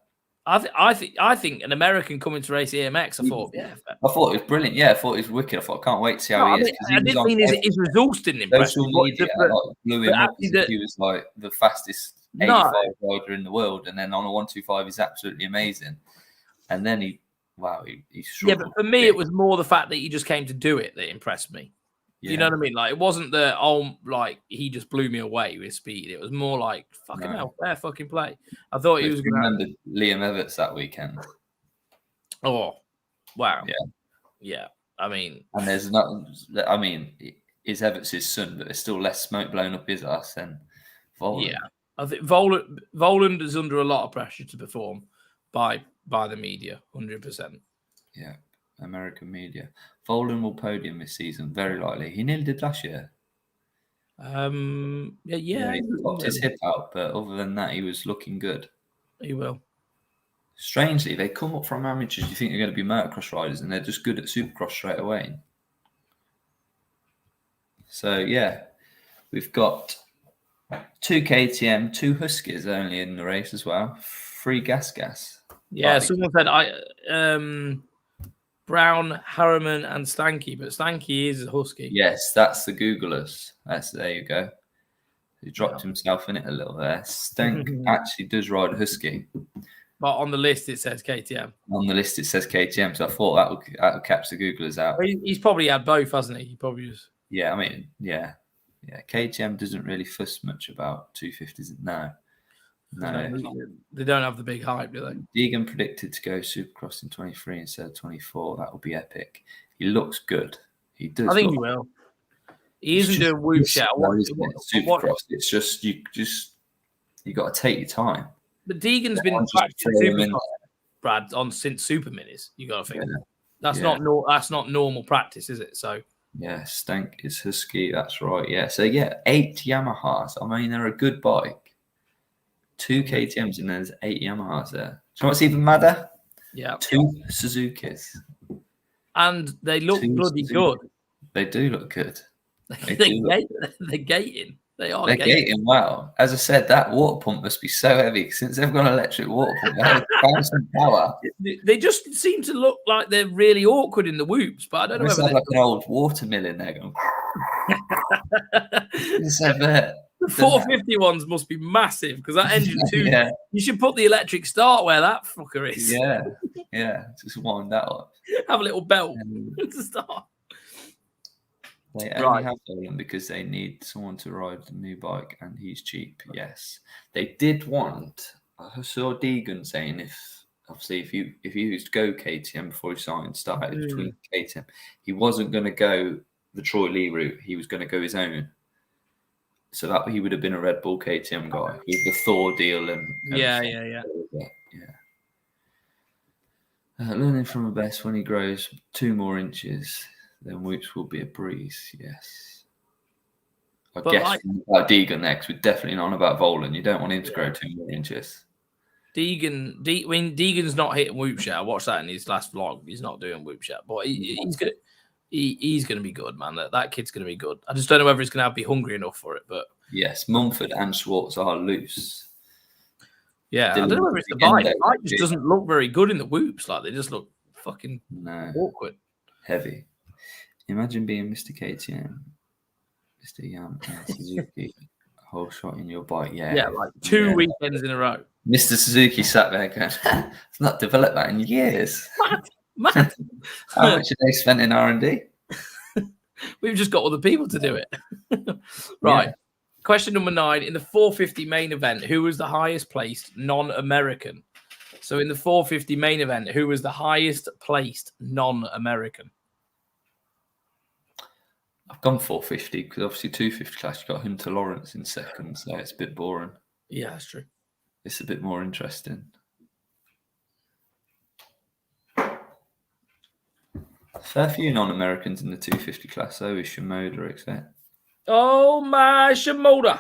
Speaker 1: I think an American coming to race EMX, I thought
Speaker 2: it was brilliant. Yeah, I thought it was wicked. I thought, I can't wait to see how he is.
Speaker 1: I didn't mean his results didn't impress me.
Speaker 2: Media, blew him up as if he was like the fastest 85 rider in the world, and then on a 125 he's absolutely amazing. And then he struggled.
Speaker 1: Yeah, but for me it was more the fact that he just came to do it that impressed me. Yeah. You know what I mean? Like it wasn't he just blew me away with speed. It was more like fucking hell, fair fucking play. I thought he was going to
Speaker 2: remember Liam Everts that weekend.
Speaker 1: Oh, wow.
Speaker 2: Yeah.
Speaker 1: I mean,
Speaker 2: and there's not. I mean, is Everts' son, but there's still less smoke blowing up his ass than Voland.
Speaker 1: Yeah, I think Voland is under a lot of pressure to perform by the media, 100%.
Speaker 2: Yeah. American media. Voland will podium this season, very likely. He nearly did last year.
Speaker 1: He
Speaker 2: popped his hip out, but other than that, he was looking good.
Speaker 1: He will.
Speaker 2: Strangely, they come up from amateurs. You think they're going to be motocross riders, and they're just good at Supercross straight away. So yeah, we've got 2 KTM, 2 Huskies only in the race as well. 3 gas.
Speaker 1: Yeah, someone said Brown, Harriman, and Stanky, but Stanky is a Husky.
Speaker 2: Yes, that's the Googlers. There you go. He dropped himself in it a little there. Stank actually does ride a Husky.
Speaker 1: But on the list it says KTM.
Speaker 2: On the list it says KTM, so I thought that would catch the Googlers out.
Speaker 1: He's probably had both, hasn't he? He probably just...
Speaker 2: Yeah, I mean, yeah. KTM doesn't really fuss much about 250s now. No,
Speaker 1: they don't have the big hype, do they?
Speaker 2: Deegan predicted to go Supercross in 23 instead of 24. That would be epic. He looks good. He does.
Speaker 1: I think he will. He isn't doing whoop shout.
Speaker 2: Supercross. It's just you got to take your time.
Speaker 1: But Deegan's been practicing Supercross, Brad, since Super Minis. You got to think that's not normal practice, is it? So
Speaker 2: yeah, Stank is Husky. That's right. Yeah. So 8 Yamahas. I mean, they're a good bike. 2 KTMs and there's 8 Yamahas there. Do you know what's even madder?
Speaker 1: Yeah.
Speaker 2: 2 Suzukis.
Speaker 1: And they look bloody good.
Speaker 2: They do look good.
Speaker 1: They're gating. They are
Speaker 2: gating well. As I said, that water pump must be so heavy. Since they've got an electric water pump, they have constant power.
Speaker 1: They just seem to look like they're really awkward in the whoops, but I don't know whether
Speaker 2: like an old water mill in there going.
Speaker 1: The 450 ones must be massive because that engine too.
Speaker 2: Yeah.
Speaker 1: You should put the electric start where that fucker is.
Speaker 2: Yeah. Just wind that up.
Speaker 1: Have a little belt to start.
Speaker 2: They only have Doyle because they need someone to ride the new bike, and he's cheap. Yes, they did want. I saw Deegan saying if he was to go KTM before he started between KTM, he wasn't going to go the Troy Lee route. He was going to go his own. So that he would have been a Red Bull KTM guy with the Thor deal and
Speaker 1: yeah.
Speaker 2: Learning from the best when he grows 2 more inches, then whoops will be a breeze. Yes, I guess about Deegan next. We're definitely not on about Voland. You don't want him to grow 2 more inches.
Speaker 1: Deegan's not hitting whoop shot. I watched that in his last vlog. He's not doing whoop shot, but he's good. He's going to be good, man. That kid's going to be good. I just don't know whether he's going to be hungry enough for it. But
Speaker 2: yes, Mumford and Schwartz are loose.
Speaker 1: Yeah, I don't know whether it's the bike. The bike just doesn't look very good in the whoops. Like they just look fucking awkward,
Speaker 2: heavy. Imagine being Mr. KTM, Mr. Yam, and Suzuki. A whole shot in your bike. Yeah,
Speaker 1: like 2 weekends in a row.
Speaker 2: Mr. Suzuki sat there going, "It's not developed that in years."
Speaker 1: Mad.
Speaker 2: How much have they spent in R&D?
Speaker 1: We've just got other people to do it. Right. Yeah. Question number 9. In the 450 main event, who was the highest placed non-American? So in the 450 main event, who was the highest placed non-American?
Speaker 2: I've gone 450 because obviously 250 class, you've got Hunter Lawrence in second, so it's a bit boring.
Speaker 1: Yeah, that's true.
Speaker 2: It's a bit more interesting. Fair few non-Americans in the 250 class, though, with Shimoda, except.
Speaker 1: Oh, my Shimoda.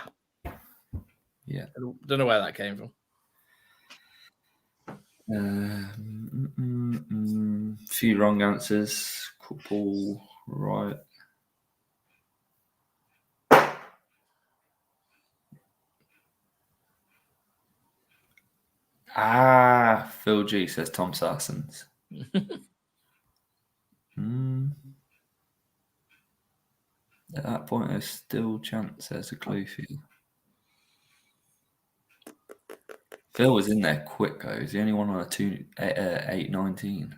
Speaker 2: Yeah.
Speaker 1: Don't know where that came from.
Speaker 2: Few wrong answers. Couple right. Phil G says Tom Sarsons. At that point, there's still chance. There's a clue for you. Phil was in there quick though. He's the only one on a 8:19.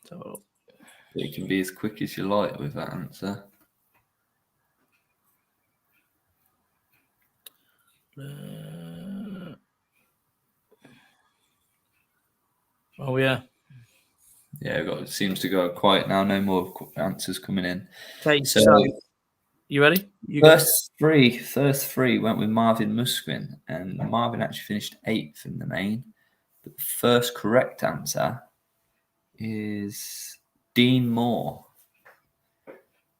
Speaker 1: So,
Speaker 2: But you can be as quick as you like with that answer.
Speaker 1: oh, yeah.
Speaker 2: Yeah, it seems to go quiet now. No more answers coming in.
Speaker 1: Okay,
Speaker 2: So,
Speaker 1: you ready?
Speaker 2: first three went with Marvin Musquin, and Marvin actually finished 8th in the main. But the first correct answer is Dean Moore.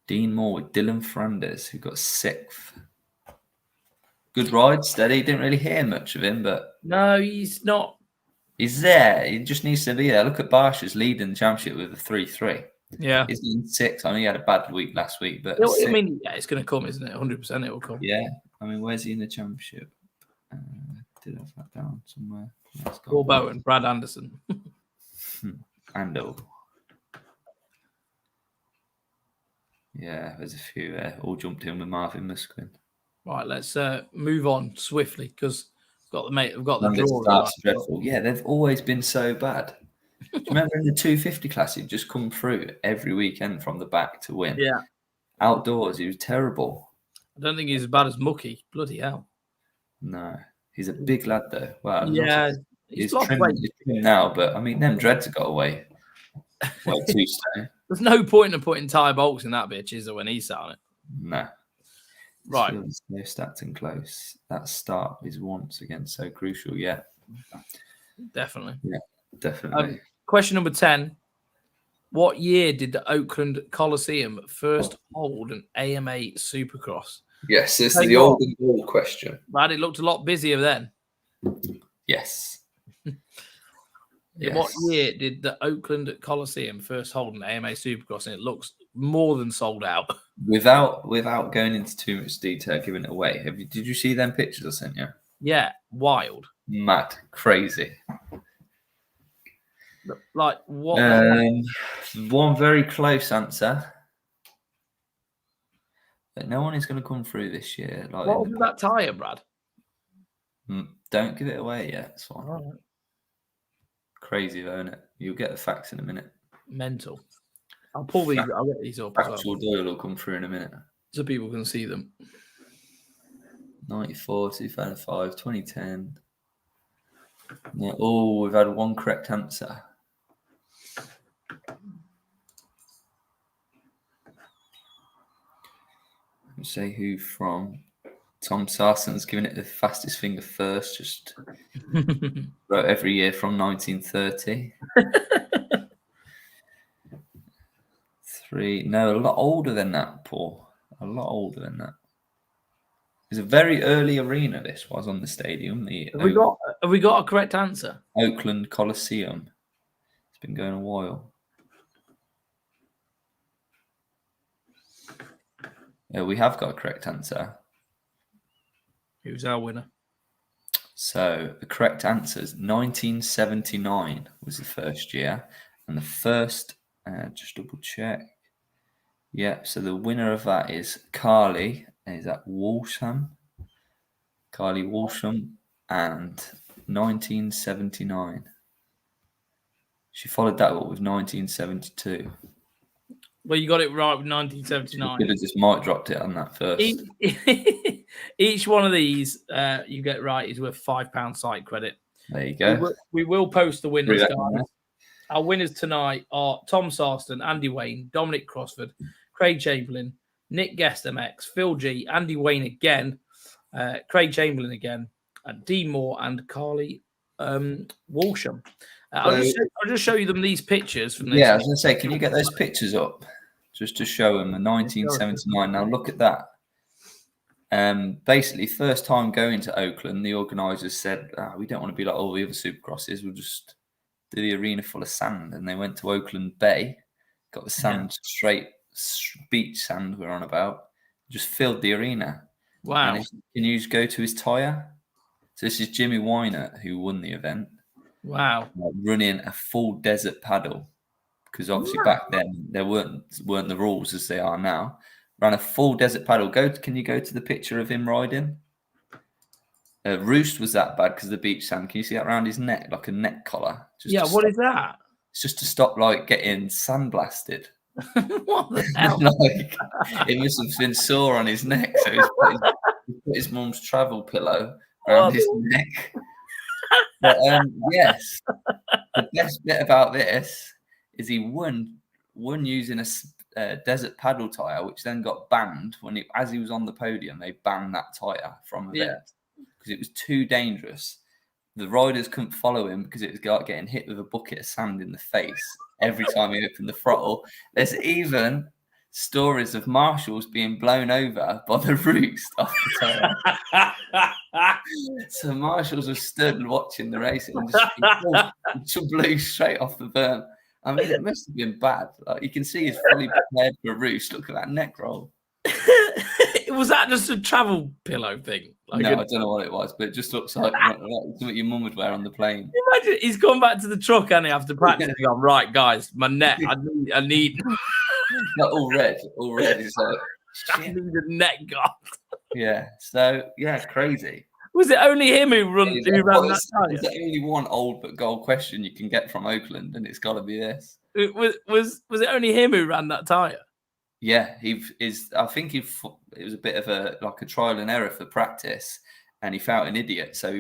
Speaker 2: Dean Moore with Dylan Flanders, who got 6th. Good ride, steady. Didn't really hear much of him, but
Speaker 1: No, he's not.
Speaker 2: he's there. He just needs to be there. Look at Barsha's leading the championship with a 3-3.
Speaker 1: Yeah.
Speaker 2: He's in 6th. I mean, he had a bad week last week, but
Speaker 1: I mean, yeah, it's going to come, isn't it? 100% it will come.
Speaker 2: yeah. I mean, where's he in the championship? Did I have that down somewhere?
Speaker 1: Paul Bowen, Brad Anderson.
Speaker 2: Ando. Yeah, there's a few there. All jumped in with Marvin Musquin.
Speaker 1: Right, let's move on swiftly because we've got the
Speaker 2: Numbers
Speaker 1: draw.
Speaker 2: starts dreadful. Yeah, they've always been so bad. Do you remember in the 250 class, he'd just come through every weekend from the back to win.
Speaker 1: Yeah.
Speaker 2: Outdoors, he was terrible.
Speaker 1: I don't think he's as bad as Mucky. Bloody hell.
Speaker 2: No. He's a big lad, though. Wow.
Speaker 1: Yeah.
Speaker 2: He's trim now, but I mean, them dreads have got away. Well, 2 stone.
Speaker 1: There's no point in putting tire bolts in that bitch, is there, when he's sat on it?
Speaker 2: No.
Speaker 1: Right.
Speaker 2: No stats in close. That start is once again so crucial. Yeah.
Speaker 1: Definitely.
Speaker 2: Yeah, definitely.
Speaker 1: Question number 10. What year did the Oakland Coliseum first hold an AMA Supercross?
Speaker 2: Yes, this is the old and gold question.
Speaker 1: Lad, it looked a lot busier then.
Speaker 2: Yes.
Speaker 1: In what year did the Oakland Coliseum first hold an AMA Supercross? And it looks more than sold out.
Speaker 2: Without going into too much detail, giving it away, did you see them pictures I sent you?
Speaker 1: Yeah, wild.
Speaker 2: Mad, crazy.
Speaker 1: Like what?
Speaker 2: One very close answer. But no one is going to come through this year. Like,
Speaker 1: what was that tyre, Brad?
Speaker 2: Don't give it away yet. It's fine.
Speaker 1: Right.
Speaker 2: Crazy though, isn't it? You'll get the facts in a minute.
Speaker 1: Mental. I'll pull these. I'll get these up.
Speaker 2: Actual Doyle will come through in a minute.
Speaker 1: So people can see them.
Speaker 2: 94, 2005, 2010. Yeah. Oh, we've had one correct answer. Let's say who from. Tom Sarson's giving it the fastest finger first, just wrote every year from 1930. 3, no, a lot older than that, Paul. A lot older than that. It's a very early arena, this was on the stadium.
Speaker 1: Have we got a correct answer?
Speaker 2: Oakland Coliseum. It's been going a while. Yeah, we have got a correct answer.
Speaker 1: Who's our winner?
Speaker 2: So the correct answer is 1979 was the first year. And the first, just double check. Yeah, so the winner of that is Carly. Is that Walsham? Carly Walsham. And 1979. She followed that up with 1972.
Speaker 1: Well, you got it right with 1979.
Speaker 2: Could have just mic dropped it on that first.
Speaker 1: Each one of these you get right is worth £5 site credit.
Speaker 2: There you go.
Speaker 1: We will post the winners, guys. Our winners tonight are Tom Sarston, Andy Wayne, Dominic Crossford, Craig Chamberlain, Nick Guest MX, Phil G, Andy Wayne again, Craig Chamberlain again, and Dean Moore and Carly Walsham. I'll just show you them these pictures from this.
Speaker 2: Yeah, I was going to say, can you get those pictures up? just to show them the 1979. Now look at that. Basically, first time going to Oakland, the organisers said, we don't want to be like all the other Supercrosses. We'll just do the arena full of sand. And they went to Oakland Bay, got the sand straight beach sand we're on about, just filled the arena.
Speaker 1: Wow.
Speaker 2: And can you go to his tyre? So this is Jimmy Weiner, who won the event.
Speaker 1: Wow.
Speaker 2: Running a full desert paddle. Because obviously back then there weren't the rules as they are now. Ran a full desert paddle. Can you go to the picture of him riding? Roost was that bad because of the beach sand. Can you see that around his neck, like a neck collar?
Speaker 1: What is that?
Speaker 2: It's just to stop like getting sandblasted.
Speaker 1: What the hell?
Speaker 2: Like, it must have been sore on his neck, so he put his mum's travel pillow around his neck. But yes, the best bit about this is he won using a desert paddle tire, which then got banned as he was on the podium. They banned that tire from events because it was too dangerous. The riders couldn't follow him because it was like getting hit with a bucket of sand in the face every time he opened the throttle. There's even stories of marshals being blown over by the roost off the tire. So marshals have stood watching the race and just blew straight off the berm. I mean, it must have been bad. Like, you can see he's fully prepared for a roost. Look at that neck roll.
Speaker 1: Was that just a travel pillow thing?
Speaker 2: I don't know what it was, but it just looks like something your mum would wear on the plane.
Speaker 1: Imagine he's gone back to the truck and he after practice. He's gone, right, guys, my neck. I need.
Speaker 2: Not all red. It's like,
Speaker 1: I need a neck guard.
Speaker 2: Yeah. So crazy.
Speaker 1: Was it only him who ran that tire?
Speaker 2: There's only one old but gold question you can get from Oakland, and it's got to be this.
Speaker 1: Was it only him who ran that tire?
Speaker 2: Yeah, I think it was a bit of a trial and error for practice, and he felt an idiot. So he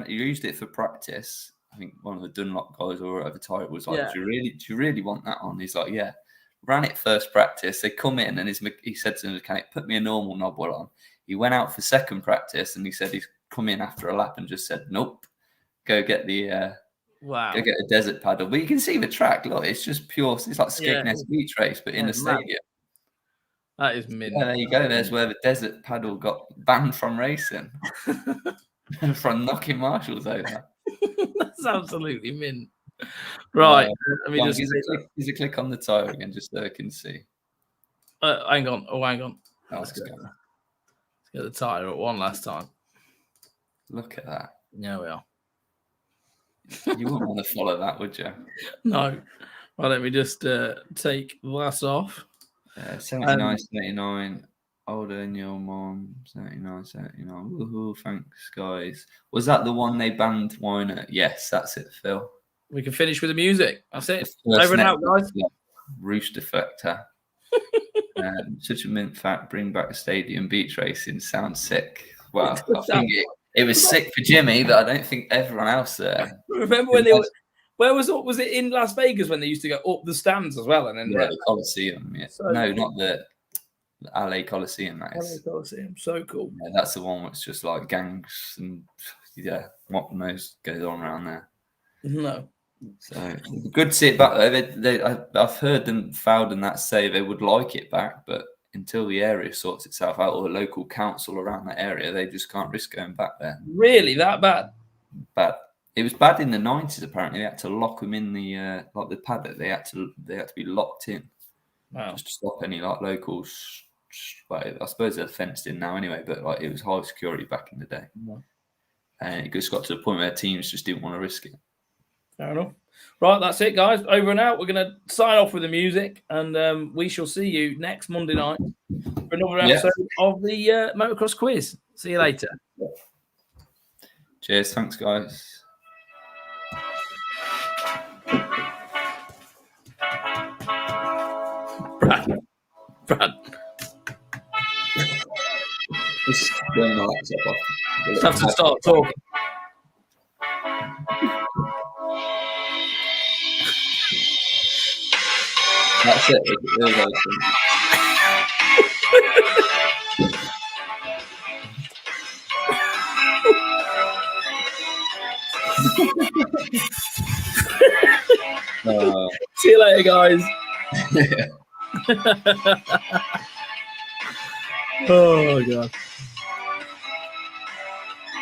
Speaker 2: used it for practice. I think one of the Dunlop guys or whatever tire was like, do you really want that on? He's like, yeah. Ran it first practice. They come in and he said to the mechanic, put me a normal knob wheel on. He went out for second practice and he said he's come in after a lap and just said, nope, go get the go get a desert paddle. But you can see the track. Look, it's just pure. It's like Skegness Beach Race, but in a stadium.
Speaker 1: That is mint.
Speaker 2: Yeah, there you go. There's where the desert paddle got banned from racing, from knocking marshals over.
Speaker 1: That's absolutely mint. Right. Let me
Speaker 2: just click on the tire again, just so I can see.
Speaker 1: Hang on. Hang on.
Speaker 2: Let's go.
Speaker 1: Let's get the tire at one last time.
Speaker 2: Look at that.
Speaker 1: Yeah, we are.
Speaker 2: You wouldn't want to follow that, would you?
Speaker 1: No. Well, let me just take that off.
Speaker 2: 79, 79. Older than your mom. 79, 79. Woohoo, thanks, guys. Was that the one they banned Weiner? Yes, that's it, Phil.
Speaker 1: We can finish with the music. That's it. Over and out, guys.
Speaker 2: Roost Effector. Such a mint fact. Bring back a stadium beach racing. Sounds sick. Well, I think it was sick for Jimmy, but I don't think everyone else there.
Speaker 1: Remember when they were... Where was it in Las Vegas when they used to go up the stands as well? And then
Speaker 2: the Coliseum. Yeah. So no, not the LA Coliseum. That is.
Speaker 1: LA Coliseum. So cool.
Speaker 2: Yeah, that's the one that's just like gangs and what knows goes on around there.
Speaker 1: No.
Speaker 2: So good to see it back though. I've heard them Fowden that say they would like it back, but until the area sorts itself out or the local council around that area, they just can't risk going back there.
Speaker 1: Really, that bad?
Speaker 2: Bad. It was bad in the 90s. Apparently, they had to lock them in the paddock. They had to be locked in.
Speaker 1: Wow.
Speaker 2: Just to stop any locals. I suppose they're fenced in now anyway, but it was high security back in the day.
Speaker 1: Yeah.
Speaker 2: And it just got to the point where teams just didn't want to risk it.
Speaker 1: Fair enough. Right, that's it, guys. Over and out. We're going to sign off with the music, and we shall see you next Monday night for another episode of the Motocross Quiz. See you later.
Speaker 2: Cheers. Thanks, guys.
Speaker 1: Brad.
Speaker 2: Just turn my laptop off.
Speaker 1: Just have to start talking.
Speaker 2: That's it. It was open.
Speaker 1: See you later, guys. Oh god.